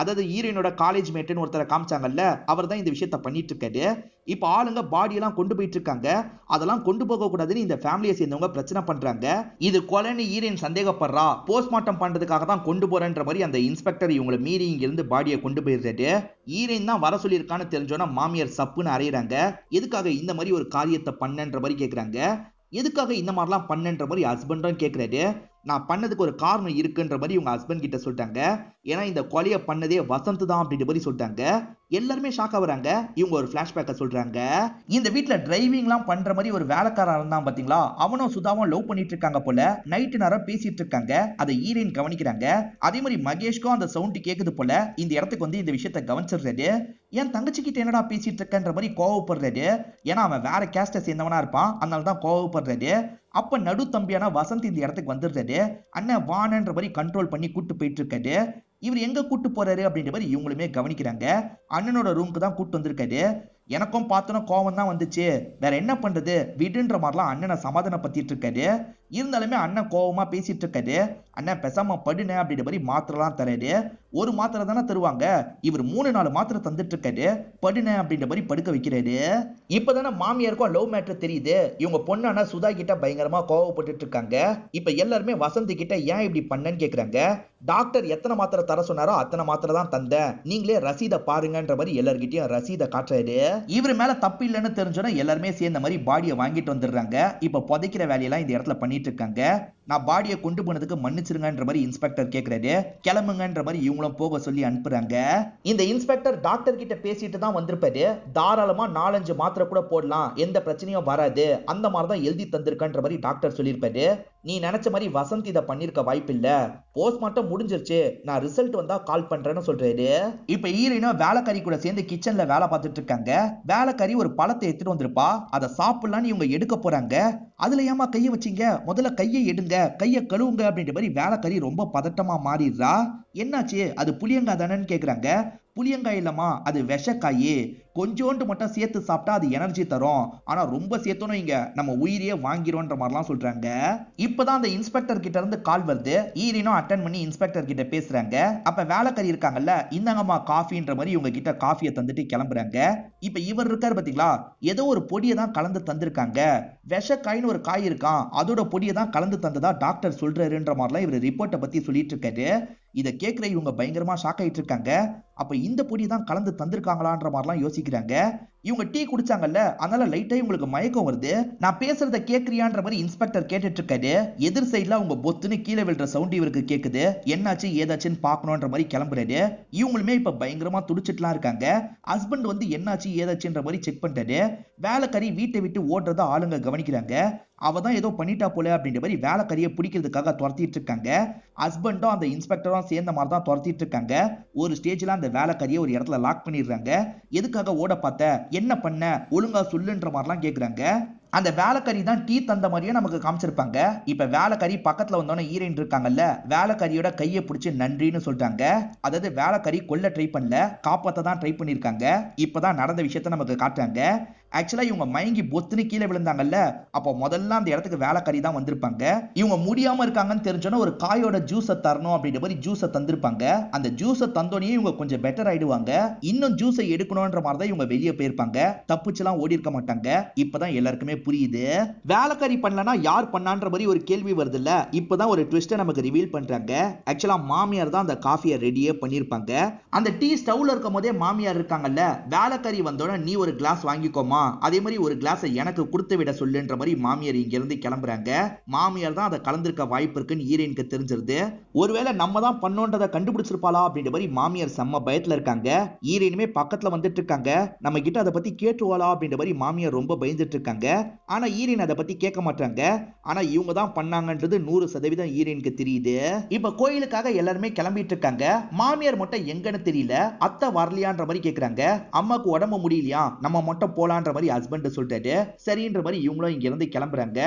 அதாவது ஹீரோயினோட காலேஜ் மேட்னு ஒருத்தரை காமிச்சாங்கல்ல, அவர் தான் இந்த விஷயத்த பண்ணிட்டு இருக்காரு. இப்ப ஆளுங்க பாடி எல்லாம் கொண்டு போயிட்டு இருக்காங்க. அதெல்லாம் கொண்டு போக கூடாதுன்னு இந்த ஃபேமிலியை சேர்ந்தவங்க பிரச்சனை பண்றாங்க. இது கொலைன்னு ஹீரோயின் சந்தேகப்படுறா. போஸ்ட்மார்ட்டம் பண்றதுக்காக தான் கொண்டு போறேன்ற மாதிரி அந்த இன்ஸ்பெக்டர் இவங்களை மீறி இங்க இருந்து பாடியை கொண்டு போயிடுறாரு. ஹீரோயின் தான் வர சொல்லியிருக்கான்னு தெரிஞ்சோன்னா மாமியார் சப்புன்னு அறையிறாங்க. எதுக்காக இந்த மாதிரி ஒரு காரியத்தை பண்ணன்ற மாதிரி கேக்குறாங்க. எதுக்காக இந்த மாதிரிலாம் பண்ணன்ற மாதிரி ஹஸ்பண்டும் கேட்கிறாரு. நான் பண்ணதுக்கு ஒரு காரணம் இருக்குன்ற மாதிரி இவங்க ஹஸ்பண்ட் கிட்ட சொல்லிட்டாங்க. ஏன்னா இந்த கொலையை பண்ணதே வசந்த் தான் அப்படின்ற மாதிரி சொல்லிட்டாங்க. எல்லாருமே ஷாக் ஆகுறாங்க. இவங்க ஒரு பிளாஷ்பேக்கை சொல்றாங்க. இந்த வீட்டுல டிரைவிங்லாம் பண்ற மாதிரி ஒரு வேலைக்காரன் இருந்தான் பாத்தீங்களா, அவனும் சுதாவும் லவ் பண்ணிட்டு இருக்காங்க போல. நைட்டு நேரம் பேசிட்டு இருக்காங்க. அதை ஹீரோயின் கவனிக்கிறாங்க. அதே மாதிரி மகேஷ்க்கும் அந்த சவுண்ட் கேக்குது போல. இந்த இடத்துக்கு வந்து இந்த விஷயத்தை கவனிச்சிடுறாரு. என் தங்கச்சி கிட்ட என்னடா பேசிட்டு இருக்கன்ற மாதிரி கோவப்படுறாரு. ஏன்னா அவன் வேற கேஸ்ட சேர்ந்தவனா இருப்பான், அதனால தான் கோவப்படுறாரு. அப்ப நடு தம்பியான வசந்த் இந்த இடத்துக்கு வந்துடுறாரு. அண்ணன் வானன்ற மாதிரி கண்ட்ரோல் பண்ணி கூட்டு போயிட்டு இருக்காரு. இவர் எங்க கூட்டு போறாரு அப்படின்ற மாதிரி இவங்களுமே கவனிக்கிறாங்க. அண்ணனோட ரூமுக்கு தான் கூட்டு வந்திருக்காரு. எனக்கும் பார்த்தோன்னா கோவம் தான் வந்துச்சு. வேற என்ன பண்றது விடுன்ற மாதிரிலாம் அண்ணனை சமாதானப்படுத்திட்டு இருக்காரு. இருந்தாலுமே அண்ணன் கோவமா பேசிட்டு இருக்காரு. அண்ணன் பேசாம படுன அப்படின்ற மாதிரி மாத்திரலாம் தராரு. ஒரு மாத்திரை தானே தருவாங்க, இவர் 3-4 மாத்திரை தந்துட்டு இருக்காரு. படுன அப்படின்ற மாதிரி படுக்க வைக்கிறாரு. இப்பதானே மாமியாருக்கும் லவ் மேட்டர் தெரியுது. இவங்க பொண்ணானா சுதா கிட்ட பயங்கரமா கோவப்பட்டு இருக்காங்க. இப்ப எல்லாருமே வசந்த் கிட்ட ஏன் இப்படி பண்ணன்னு கேக்குறாங்க. டாக்டர் எத்தனை மாத்திரை தர சொன்னாரோ அத்தனை மாத்திரை தான் தந்தேன், நீங்களே ரசீதை பாருங்கன்ற மாதிரி எல்லார்கிட்டயும் ரசீதை காட்டுறாரு. இவர் மேல தப்பு இல்லைன்னு தெரிஞ்சோன்னா எல்லாருமே சேர்ந்த மாதிரி பாடியை வாங்கிட்டு வந்துடுறாங்க. இப்ப புதைக்கிற வேலையெல்லாம் இந்த இடத்துல பண்ணிட்டு இருக்காங்க. நான் பாடியை கொண்டு போனதுக்கு மன்னிச்சிருங்கன்ற மாதிரி இன்ஸ்பெக்டர் கேட்கிறாரு. கிளம்புங்கன்ற மாதிரி இவங்களும் போக சொல்லி அனுப்புறாங்க. இந்த இன்ஸ்பெக்டர் டாக்டர் கிட்ட பேசிட்டு தான் வந்திருப்பாரு. தாராளமா 4-5 மாத்திரை கூட போடலாம், எந்த பிரச்சனையும் வராது, அந்த மாதிரி தான் எழுதி தந்திருக்கன்ற மாதிரி டாக்டர் சொல்லியிருப்பாரு. நீ நினைச்ச மாதிரி வசந்த் இதை பண்ணிருக்க வாய்ப்பு இல்ல, போஸ்ட்மார்ட்டம் முடிஞ்சிருச்சு, நான் ரிசல்ட் வந்தா கால் பண்றேன்னு சொல்றாரு. இப்ப ஹீரோயினா வேலைக்காரி கூட சேர்ந்து கிச்சன்ல வேலை பார்த்துட்டு இருக்காங்க. வேலைக்காரி ஒரு பழத்தை எடுத்துட்டு வந்திருப்பா. அதை சாப்பிடலான்னு இவங்க எடுக்க போறாங்க. அதுல ஏமா கையை வச்சீங்க, முதல்ல கையை எடுங்க, கையை கழுவுங்க அப்படின்ற மாதிரி வேலைக்காரி ரொம்ப பதட்டமா மாறிடுறா. என்னாச்சு, அது புளியங்காய் தானேன்னு கேக்குறாங்க. புளியங்காய் இல்லம்மா, அது விஷக்காய், கொஞ்சோண்டு மட்டும் சேர்த்து சாப்பிட்டா அது எனர்ஜி தரும், ஆனா ரொம்ப சேர்த்தோம் இங்க நம்ம உயிரியே வாங்கிரோன்ற மாதிரிலாம் சொல்றாங்க. இப்பதான் அந்த இன்ஸ்பெக்டர் கிட்ட இருந்து கால் வருது. ஈரினும் அட்டன் பண்ணி இன்ஸ்பெக்டர் கிட்ட பேசுறாங்க. அப்ப வேலைக்காரி இருக்காங்கல்ல, இந்தாங்கம்மா காஃபின்ற மாதிரி இவங்க கிட்ட காஃபியை தந்துட்டு கிளம்புறாங்க. இப்ப இவர் இருக்காரு பாத்தீங்களா, ஏதோ ஒரு பொடியை தான் கலந்து தந்திருக்காங்க. விஷக்காய்னு ஒரு காய் இருக்கான், அதோட பொடியை தான் கலந்து தந்ததா டாக்டர் சொல்றாருன்ற மாதிரிலாம் இவர் ரிப்போர்ட்டை பத்தி சொல்லிட்டு இருக்காரு. இதை கேட்கிற இவங்க பயங்கரமா ஷாக் ஆயிட்டு இருக்காங்க. அப்ப இந்த பொடி தான் கலந்து தந்திருக்காங்களான்ற மாதிரிலாம் யோசிக்கிறாங்க. இவங்க டீ குடிச்சாங்கல்ல, அதனால லைட்டா இவங்களுக்கு மயக்கம் வருது. நான் பேசுறத கேக்குறியான்ற மாதிரி இன்ஸ்பெக்டர் கேட்டுட்டு இருக்காரு. எதிர் சைட்ல அவங்க பொத்துன்னு கீழே விழுற சவுண்ட் இவருக்கு கேக்குது. என்னாச்சு ஏதாச்சுன்னு பாக்கணும்ன்ற மாதிரி கிளம்புறாரு. இவங்களுமே இப்ப பயங்கரமா துடிச்சிட்டுலாம் இருக்காங்க. ஹஸ்பண்ட் வந்து என்னாச்சு ஏதாச்சுன்ற மாதிரி செக் பண்றாரு. வேலைக்காரி வீட்டை விட்டு ஓடுறத ஆளுங்க கவனிக்கிறாங்க. அவ தான் ஏதோ பண்ணிட்டா போல அப்படின்ற மாதிரி வேலைக்காரியை பிடிக்கிறதுக்காக துரத்திட்டு இருக்காங்க. ஹஸ்பண்டும் அந்த இன்ஸ்பெக்டரும் சேர்ந்த மாதிரி தான் துரத்திட்டு இருக்காங்க. ஒரு ஸ்டேஜ்ல அந்த வேலைக்காரியை ஒரு இடத்துல லாக் பண்ணிடுறாங்க. எதுக்காக ஓட பார்த்த, என்ன பண்ண, ஒழுங்கா சொல்லுன்ற மாதிரிலாம் கேக்குறாங்க. அந்த வேலைக்காரி தான் டீ தந்த மாதிரியே நமக்கு காமிச்சிருப்பாங்க. இப்ப வேலைக்காரி பக்கத்துல வந்தோன்னே ஹீரோயின் இருக்காங்கல்ல, வேலைக்காரியோட கையை பிடிச்சி நன்றின்னு சொல்றாங்க. அதாவது வேலைக்காரி கொல்ல ட்ரை பண்ணல, காப்பாத்த தான் ட்ரை பண்ணிருக்காங்க. இப்பதான் நடந்த விஷயத்த நமக்கு காட்டுறாங்க. ஆக்சுவலா இவங்க மயங்கி பொத்துன்னு கீழே விழுந்தாங்கல்ல, அப்போ முதல்ல அந்த இடத்துக்கு வேலைக்காரி தான் வந்திருப்பாங்க. இவங்க முடியாம இருக்காங்கன்னு தெரிஞ்சோன்னா ஒரு காயோட ஜூஸை தரணும் அப்படின்ற மாதிரி ஜூஸை தந்திருப்பாங்க. அந்த ஜூஸை தந்தோடனே இவங்க கொஞ்சம் பெட்டர் ஆயிடுவாங்க. இன்னும் ஜூஸை எடுக்கணும்ன்ற மாதிரி தான் இவங்க வெளியே போயிருப்பாங்க. தப்பிச்சுலாம் ஓடி இருக்க மாட்டாங்க. இப்பதான் எல்லாருக்குமே புரியுது. வேலைக்காரி பண்ணலனா யார் பண்ணான்ற மாதிரி ஒரு கேள்வி வருது இல்ல. இப்பதான் ஒரு ட்விஸ்ட நமக்கு ரிவீல் பண்றாங்க. ஆக்சுவலா மாமியார் தான் அந்த காஃபியை ரெடியே பண்ணிருப்பாங்க. அந்த டீ ஸ்டவ்ல இருக்கும் போதே மாமியார் இருக்காங்கல்ல, வேலைக்காரி வந்தோட நீ ஒரு கிளாஸ் வாங்கிக்கோமா, அதே மாதிரி ஒரு கிளாஸை எனக்கு கொடுத்து விட சொல்லுன்ற மாதிரி மாமியார் இங்க இருந்து கிளம்புறாங்க. மாமியார் தான் அதை கலந்திருக்க வாய்ப்பு இருக்குன்னு ஹீரோயினுக்கு தெரிஞ்சிருது. ஒருவேளை நம்ம தான் பண்ணோன்றதை கண்டுபிடிச்சிருப்பாளா அப்படின்ற மாதிரி மாமியார் செம்ம பயத்துல இருக்காங்க. ஹீரோயினுமே பக்கத்துல வந்துட்டு இருக்காங்க. நம்ம கிட்ட அதை பத்தி கேட்டுவாளா அப்படின்ற மாதிரி மாமியார் ரொம்ப பயந்துட்டு இருக்காங்க. ஆனா ஹீரோயின் அதை பத்தி கேட்க மாட்டாங்க. ஆனா இவங்க தான் பண்ணாங்கன்றது 100% ஹீரோயினுக்கு தெரியுது. இப்ப கோயிலுக்காக எல்லாருமே கிளம்பிட்டு இருக்காங்க. மாமியார் மட்டும் எங்கன்னு தெரியல. அத்தை வரலையான்ற மாதிரி கேக்குறாங்க. அம்மாக்கு உடம்பு முடியலையா, நம்ம மட்டும் போலான்ற மாதிரி ஹஸ்பண்ட் சொல்லிட்டாரு. சரின்ற மாதிரி இவங்களும் இங்க இருந்து கிளம்புறாங்க.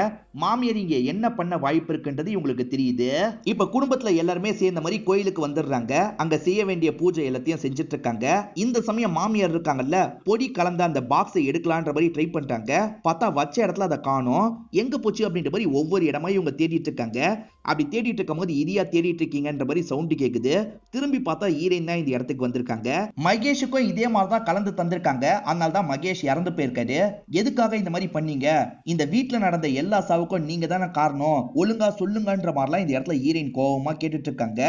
மாமியார் இங்க என்ன பண்ண வாய்ப்பு இருக்குன்றது இவங்களுக்கு தெரியுது. இப்ப குடும்பத்துல எல்லாருமே சேர்ந்த மாதிரி கோயிலுக்கு வந்துடுறாங்க. அங்க செய்ய வேண்டிய பூஜை எல்லாத்தையும் செஞ்சுட்டு இருக்காங்க. இந்த சமயம் மாமியார் இருக்காங்கல்ல, பொடி கலந்த அந்த பாக்ஸை எடுக்கலான்ற மாதிரி ட்ரை பண்றாங்க. பார்த்தா வச்ச இடத்துல அதை காணோம். எங்க போச்சு அப்படின்ற மாதிரி ஒவ்வொரு இடமா இவங்க தேடிட்டு இருக்காங்க. அப்படி தேடிட்டு இருக்கும்போது இதையா தேடிட்டு இருக்கீங்கன்ற மாதிரி சவுண்ட் கேக்குது. திரும்பி பார்த்தா ஹீரோயின் தான் இந்த இடத்துக்கு வந்திருக்காங்க. மகேஷுக்கும் இதே மாதிரி தான் கலந்து தந்திருக்காங்க. அதனால தான் மகேஷ் இறந்து போயிருக்காரு. எதுக்காக இந்த மாதிரி பண்ணீங்க? இந்த வீட்டுல நடந்த எல்லா சாவுக்கும் நீங்க தானே காரணம், ஒழுங்கா சொல்லுங்கன்ற மாதிரிலாம் இந்த இடத்துல ஹீரோயின் கோவமா கேட்டுட்டு இருக்காங்க.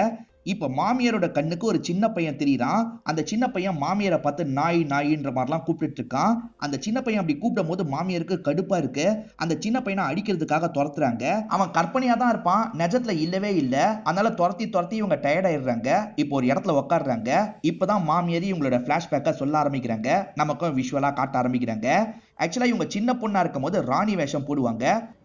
இப்ப மாமியாரோட கண்ணுக்கு ஒரு சின்ன பையன் தெரியுறான். அந்த சின்ன பையன் மாமியாரை பார்த்து நாய் நாயின்ற மாதிரிலாம் கூப்பிட்டு இருக்கான். அந்த சின்ன பையன் அப்படி கூப்பிடும் போது மாமியாருக்கு கடுப்பா இருக்கு. அந்த சின்ன பையனை அடிக்கிறதுக்காக துரத்துறாங்க. அவன் கற்பனையா தான் இருப்பான், நிஜத்துல இல்லவே இல்ல. அதனால துரத்தி துரத்தி இவங்க டயர்ட் ஆயிடுறாங்க. இப்போ ஒரு இடத்துல உட்காடுறாங்க. இப்பதான் மாமியாரி இவங்களோட பிளாஷ்பேக்கை சொல்ல ஆரம்பிக்கிறாங்க. நமக்கும் விஷுவலா காட்ட ஆரம்பிக்கிறாங்க. ஆக்சுவலா இவங்க சின்ன பொண்ணா இருக்கும் போது ராணி வேஷம் போடுவாங்க.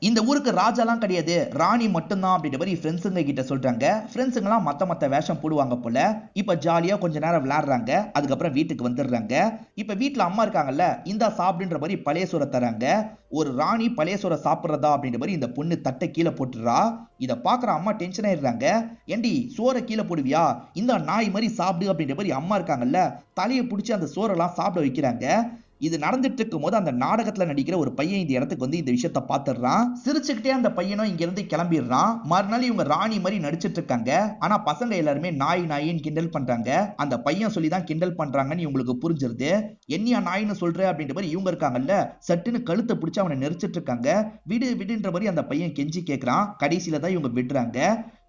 இந்த ஊருக்கு ராஜாலாம் கிடையாது, ராணி மட்டும்தான் அப்படின்ற மாதிரி ஃப்ரெண்ட்ஸுங்க கிட்ட சொல்றாங்க. ஃப்ரெண்ட்ஸுங்கலாம் மத்த வேஷம் போடுவாங்க போல. இப்ப ஜாலியா கொஞ்ச நேரம் விளையாடுறாங்க. அதுக்கப்புறம் வீட்டுக்கு வந்துடுறாங்க. இப்ப வீட்டுல அம்மா இருக்காங்கல்ல, இந்த சாப்பிடுன்ற மாதிரி பழைய சோறை தராங்க. ஒரு ராணி பழைய சோறை சாப்பிடுறதா அப்படின்ற மாதிரி இந்த பொண்ணு தட்டை கீழே போட்டுறா. இதை பாக்குற அம்மா டென்ஷன் ஆயிடுறாங்க. ஏண்டி சோறை கீழே போடுவியா, இந்த நாய் மாதிரி சாப்பிடு அப்படின்ற மாதிரி அம்மா இருக்காங்கல்ல, தலையை பிடிச்சி அந்த சோறெல்லாம் சாப்பிட வைக்கிறாங்க. இது நடந்துட்டு இருக்கும் போது அந்த நாடகத்துல நடிக்கிற ஒரு பையன் இந்த இடத்துக்கு வந்து இந்த விஷயத்த பாத்துறான். சிரிச்சுக்கிட்டே அந்த பையனும் இங்க இருந்து கிளம்பிடுறான். மறுநாள் இவங்க ராணி மாதிரி நடிச்சிட்டு இருக்காங்க. ஆனா பசங்க எல்லாருமே நாய் நாயின்னு கிண்டல் பண்றாங்க. அந்த பையன் சொல்லிதான் கிண்டல் பண்றாங்கன்னு இவங்களுக்கு புரிஞ்சிருது. என்னையா நாயின்னு சொல்ற அப்படின்ற மாதிரி இவங்க இருக்காங்கல்ல, சட்டுன்னு கழுத்தை பிடிச்சு அவனை நெரிச்சிட்டு இருக்காங்க. விடு விடுன்ற மாதிரி அந்த பையன் கெஞ்சி கேட்கிறான். கடைசியில தான் இவங்க விடுறாங்க.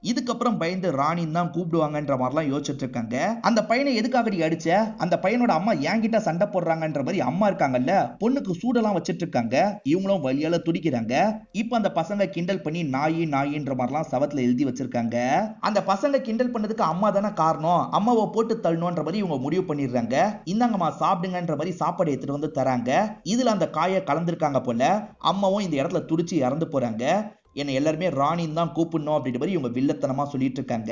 இதுக்கப்புறம் பயந்து ராணின்னு தான் கூப்பிடுவாங்கன்ற மாதிரிலாம் யோசிச்சுட்டு இருக்காங்க. அந்த பையனை எதுக்காக அடிச்ச, அந்த பையனோட அம்மா என்கிட்ட சண்டை போடுறாங்கன்ற மாதிரி அம்மா இருக்காங்கல்ல, பொண்ணுக்கு சூடெல்லாம் வச்சிட்டு இருக்காங்க. இவங்களும் வலியால துடிக்கிறாங்க. இப்ப அந்த பசங்க கிண்டல் பண்ணி நாயி நாயின்ற மாதிரிலாம் சவத்துல எழுதி வச்சிருக்காங்க. அந்த பசங்க கிண்டல் பண்ணதுக்கு அம்மா தானே காரணம், அம்மாவை போட்டு தள்ளணும்ன்ற மாதிரி இவங்க முடிவு பண்ணிடுறாங்க. இந்தாங்கம்மா சாப்பிடுங்கன்ற மாதிரி சாப்பாடு எடுத்துட்டு வந்து தராங்க. இதுல அந்த காயை கலந்துருக்காங்க போல. அம்மாவும் இந்த இடத்துல துடிச்சு இறந்து போறாங்க. என்ன எல்லாருமே ராணின்னு தான் கூப்பிடணும் அப்படின்ற மாதிரி இவங்க வில்லத்தனமா சொல்லிட்டு இருக்காங்க.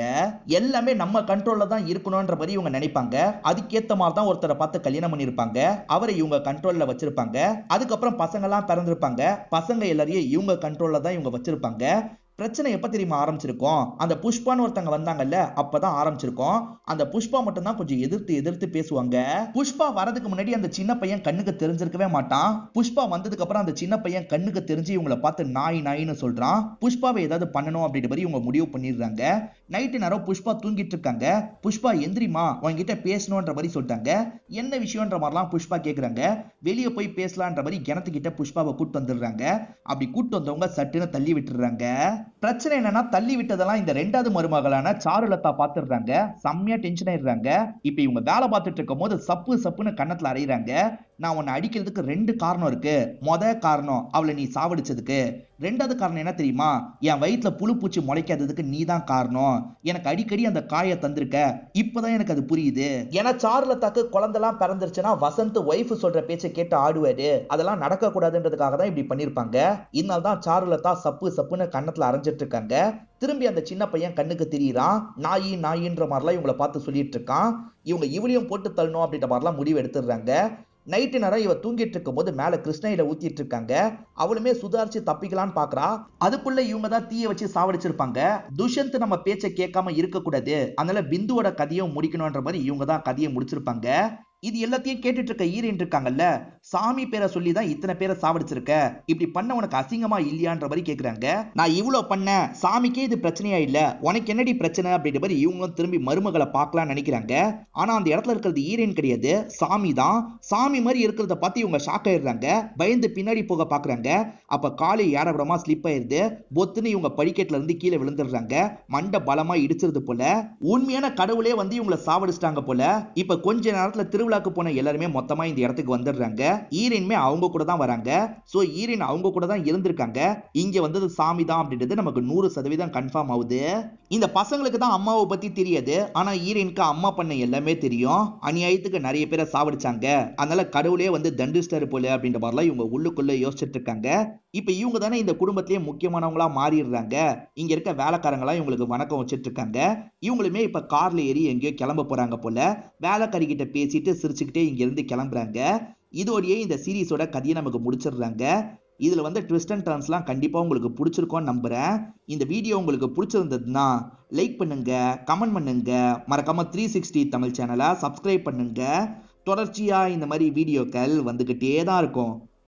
எல்லாமே நம்ம கண்ட்ரோல்ல தான் இருக்கணும்ன்ற மாதிரி இவங்க நினைப்பாங்க. அதுக்கேத்த மாதிரி தான் ஒருத்தரை பார்த்து கல்யாணம் பண்ணிருப்பாங்க. அவரை இவங்க கண்ட்ரோல்ல வச்சிருப்பாங்க. அதுக்கப்புறம் பசங்க எல்லாம் பிறந்திருப்பாங்க. பசங்க எல்லாரையும் இவங்க கண்ட்ரோல்ல தான் இவங்க வச்சிருப்பாங்க. பிரச்சனை எப்ப தெரியுமா ஆரம்பிச்சிருக்கோம், அந்த புஷ்பான்னு ஒருத்தங்க வந்தாங்கல்ல, அப்பதான் ஆரம்பிச்சிருக்கோம். அந்த புஷ்பா மட்டும் தான் கொஞ்சம் எதிர்த்து பேசுவாங்க. புஷ்பா வரதுக்கு முன்னாடி அந்த சின்ன பையன் கண்ணுக்கு தெரிஞ்சிருக்கவே மாட்டான். புஷ்பா வந்ததுக்கு அப்புறம் அந்த சின்ன பையன் கண்ணுக்கு தெரிஞ்சு இவங்களை பார்த்து நாய் நாயின்னு சொல்றான். புஷ்பாவை ஏதாவது பண்ணணும் அப்படின்ற மாதிரி இவங்க முடிவு பண்ணிடுறாங்க. நைட்டு நேரம் புஷ்பா தூங்கிட்டு இருக்காங்க. புஷ்பா எந்திரிமா, உங்ககிட்ட பேசணும்ன்ற மாதிரி சொல்லிட்டாங்க. என்ன விஷயம்ன்ற மாதிரிலாம் புஷ்பா கேக்குறாங்க. வெளியே போய் பேசலான்ற மாதிரி கிணத்துக்கிட்ட புஷ்பாவை கூட்டு வந்துடுறாங்க. அப்படி கூட்டு வந்தவங்க சட்டுன்னு தள்ளி விட்டுறாங்க. பிரச்சனை என்னன்னா, தள்ளி விட்டதெல்லாம் இந்த ரெண்டாவது மருமகளான சாருலதா பாத்துறாங்க. செம்மையா டென்ஷன் ஆயிடுறாங்க. இப்ப இவங்க வேலை பார்த்துட்டு இருக்கும் போது சப்பு சப்புன்னு கண்ணத்துல அறையிறாங்க. நான் உன்னை அடிக்கிறதுக்கு 2 காரணம் இருக்கு. காரணம் அவளை நீ சாவடிச்சதுக்கு. 2வது காரணம் என்ன தெரியுமா, என் வயிற்றுல புழு பூச்சி முளைக்காததுக்கு நீ தான் காரணம். எனக்கு அடிக்கடி அந்த காயை தந்திருக்க. இப்பதான் எனக்கு அது புரியுது. ஏன்னா சாருலதாக்கு குழந்தைலாம் பிறந்துருச்சுன்னா வசந்த் ஒய்ஃப் சொல்ற பேச்சை கேட்டு ஆடுவாரு. அதெல்லாம் நடக்க கூடாதுன்றதுக்காக தான் இப்படி பண்ணிருப்பாங்க. இதனால தான் சாருலதா சப்பு சப்புன்னு கண்ணத்துல அரைஞ்சிட்டு இருக்காங்க. திரும்பி அந்த சின்ன பையன் கண்ணுக்கு தெரியுறான். நாயி நாயின்ற மாதிரிலாம் இவங்களை பார்த்து சொல்லிட்டு இருக்கான். இவங்க இவளையும் போட்டு தள்ளணும் அப்படின்ற மாதிரிலாம் முடிவு எடுத்துடுறாங்க. நைட்டு நேரம் இவ தூங்கிட்டு இருக்கும் போது மேல கிருஷ்ணகில ஊத்திட்டு இருக்காங்க. அவளுமே சுதாரிச்சு தப்பிக்கலான்னு பாக்குறா. அதுக்குள்ள இவங்க தான் தீய வச்சு சாவடிச்சிருப்பாங்க. துஷ்யந்த் நம்ம பேச்சை கேட்காம இருக்க கூடாது, அதனால பிந்துவோட கதையும் முடிக்கணும்ன்ற மாதிரி இவங்க தான் கதையை முடிச்சிருப்பாங்க. இது எல்லாத்தையும் கேட்டுட்டு இருக்க ஹீரோயின் இருக்காங்கல்ல, சாமி பேரை சொல்லிதான் இத்தனை பேரை சாவடிச்சிருக்க, இப்படி பண்ண உனக்கு அசிங்கமா இல்லையான்ற மாதிரி கேக்குறாங்க. நான் இவ்வளவு பண்ண, சாமிக்கே இது பிரச்சனையா இல்ல, உனக்கு என்னடி பிரச்சனை அப்படின்ற மாதிரி இவங்களும் திரும்பி மருமகளை பார்க்கலாம் நினைக்கிறாங்க. ஆனா அந்த இடத்துல இருக்கிறது ஹீரோயின் கிடையாது, சாமி தான். சாமி மாதிரி இருக்கிறத பார்த்து இவங்க ஷாக் ஆயிடுறாங்க. பயந்து பின்னாடி போக பாக்குறாங்க. அப்ப காலை ஏறவிடமா ஸ்லிப் ஆயிருது. பொத்துன்னு இவங்க படிக்கட்டுல இருந்து கீழே விழுந்துடுறாங்க. மண்டை பலமா இடிச்சிருது போல. உண்மையான கடவுளே வந்து இவங்களை சாவடிச்சிட்டாங்க போல. இப்ப கொஞ்ச நேரத்துல திருவிழாக்கு போன எல்லாருமே மொத்தமா இந்த இடத்துக்கு வந்துடுறாங்க. ஈரன்மே அவங்க கூட தான் வராங்க. சோ ஈரன் அவங்க கூட தான் இருந்திருக்காங்க. இங்க வந்தது சாமி தான் அப்படின்றது நமக்கு 100% கன்ஃபார்ம் ஆகுது. இந்த பசங்களுக்கு தான் அம்மாவை பத்தி தெரியாது. ஆனா ஈரனுக்கு அம்மா பண்ண எல்லாமே தெரியும். அநியாயத்துக்கு நிறைய பேரை சாவடிச்சாங்க. அதனால கடவுளே வந்து தண்டிஸ்டர் போல அப்படின்ற மாதிரிலாம் இவங்க உள்ளுக்குள்ள யோசிச்சுட்டு இருக்காங்க. இப்ப இவங்க தானே இந்த குடும்பத்திலேயே முக்கியமானவங்களா மாறிடுறாங்க. இங்க இருக்க வேலைக்காரங்களா இவங்களுக்கு வணக்கம் வச்சுட்டு இருக்காங்க. இவங்களுமே இப்ப கார்ல ஏறி எங்கேயோ கிளம்ப போறாங்க போல. வேலைக்காரி கிட்ட பேசிட்டு சிரிச்சுக்கிட்டே இங்க இருந்து கிளம்புறாங்க. இதோடயே இந்த சீரீஸோட கதையை நமக்கு முடிச்சிடுறாங்க. இதுல வந்து ட்விஸ்ட் அண்ட் டர்ன்ஸ்லாம் கண்டிப்பா உங்களுக்கு பிடிச்சிருக்கும்னு நம்புறேன். இந்த வீடியோ உங்களுக்கு பிடிச்சிருந்ததுன்னா லைக் பண்ணுங்க, கமெண்ட் பண்ணுங்க, மறக்காம 360 தமிழ் சேனலை சப்ஸ்கிரைப் பண்ணுங்க. தொடர்ச்சியா இந்த மாதிரி வீடியோக்கள் வந்துகிட்டே தான் இருக்கும்.